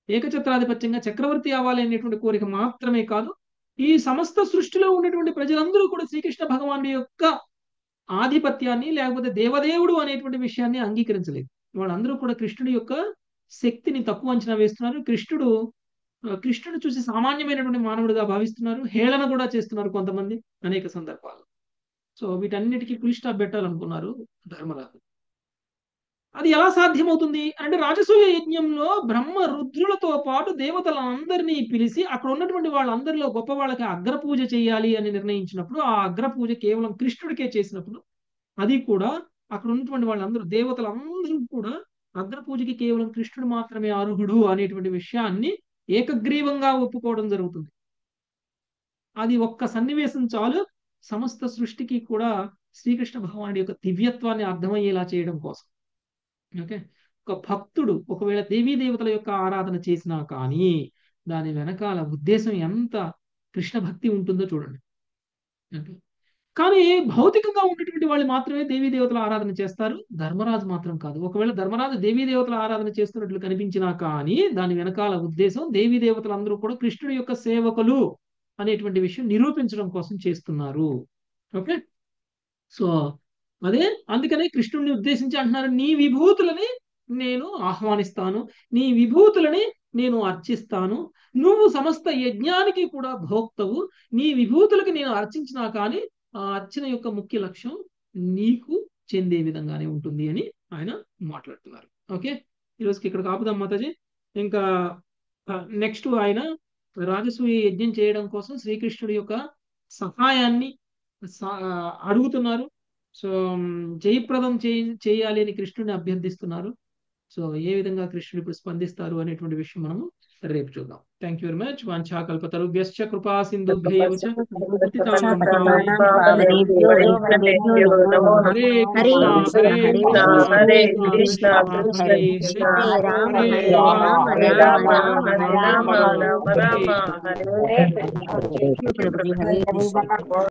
ఏకఛత్రాధిపత్యంగా చక్రవర్తి అవ్వాలి అనేటువంటి కోరిక మాత్రమే కాదు, ఈ సమస్త సృష్టిలో ఉన్నటువంటి ప్రజలందరూ కూడా శ్రీకృష్ణ భగవానుడి యొక్క ఆధిపత్యాన్ని లేకపోతే దేవదేవుడు అనేటువంటి విషయాన్ని అంగీకరించలేదు. వాళ్ళందరూ కూడా కృష్ణుడి యొక్క శక్తిని తక్కువ అంచనా వేస్తున్నారు. కృష్ణుడు చూసి సామాన్యమైనటువంటి మానవుడిగా భావిస్తున్నారు. హేళన కూడా చేస్తున్నారు కొంతమంది అనేక సందర్భాలు. సో వీటన్నిటికీ ఫుల్ స్టాప్ పెట్టాలనుకున్నారు ధర్మరాజు. అది ఎలా సాధ్యమవుతుంది అంటే రాజసూయ యజ్ఞంలో బ్రహ్మ రుద్రులతో పాటు దేవతలందరినీ పిలిచి అక్కడ ఉన్నటువంటి వాళ్ళందరిలో గొప్ప వాళ్ళకి అగ్రపూజ చేయాలి అని నిర్ణయించినప్పుడు ఆ అగ్రపూజ కేవలం కృష్ణుడికే చేసినప్పుడు, అది కూడా అక్కడ ఉన్నటువంటి వాళ్ళందరూ దేవతలందరూ కూడా అగ్రపూజకి కేవలం కృష్ణుడు మాత్రమే అర్హుడు అనేటువంటి విషయాన్ని ఏకగ్రీవంగా ఒప్పుకోవడం జరుగుతుంది. అది ఒక్క సన్నివేశం చాలు సమస్త సృష్టికి కూడా శ్రీకృష్ణ భగవానుడి యొక్క దివ్యత్వాన్ని అర్థమయ్యేలా చేయడం కోసం. ఓకే, ఒక భక్తుడు ఒకవేళ దేవీ దేవతల యొక్క ఆరాధన చేసినా కానీ దాని వెనకాల ఉద్దేశం ఎంత కృష్ణ భక్తి ఉంటుందో చూడండి. ఓకే, కానీ భౌతికంగా ఉన్నటువంటి వాళ్ళు మాత్రమే దేవీ దేవతల ఆరాధన చేస్తారు, ధర్మరాజు మాత్రం కాదు. ఒకవేళ ధర్మరాజు దేవీ దేవతల ఆరాధన చేస్తున్నట్లు కనిపించినా కానీ దాని వెనకాల ఉద్దేశం దేవీ దేవతలందరూ కూడా కృష్ణుడి యొక్క సేవకులు అనేటువంటి విషయం నిరూపించడం కోసం చేస్తున్నారు. ఓకే, సో అదే అందుకనే కృష్ణుడిని ఉద్దేశించి అంటున్నారు, నీ విభూతులని నేను ఆహ్వానిస్తాను, నీ విభూతులని నేను అర్చిస్తాను, నువ్వు సమస్త యజ్ఞానికి కూడా భోక్తవు, నీ విభూతులకి నేను అర్చించినా కానీ ఆ అర్చన యొక్క ముఖ్య లక్ష్యం నీకు చెందే విధంగానే ఉంటుంది అని ఆయన మాట్లాడుతున్నారు. ఓకే, ఈరోజుకి ఇక్కడ ఆపుదాం మాతాజీ. ఇంకా నెక్స్ట్ ఆయన రాజసూయ యజ్ఞం చేయడం కోసం శ్రీకృష్ణుడి యొక్క సహాయాన్ని అడుగుతున్నారు. సో జయప్రదం చేయాలి అని కృష్ణుడిని అభ్యర్థిస్తున్నారు. సో ఏ విధంగా కృష్ణుడు ఇప్పుడు స్పందిస్తారు అనేటువంటి విషయం మనము రేపు చూద్దాం. Thank you very much. వాంఛాకల్పతరుభ్యశ్చ కృపా సింధుభ్యైవ చ పతితానాం పావనేభ్యో వైష్ణవేభ్యో నమో నమః. హరే కృష్ణ హరే కృష్ణ హరే కృష్ణ హరే హరే హరే రామ హరే రామ రామ రామ రామ రామ రామ రామ రామ రామ హరే హరే హరే. ప్రభుజీ హరే కృష్ణ.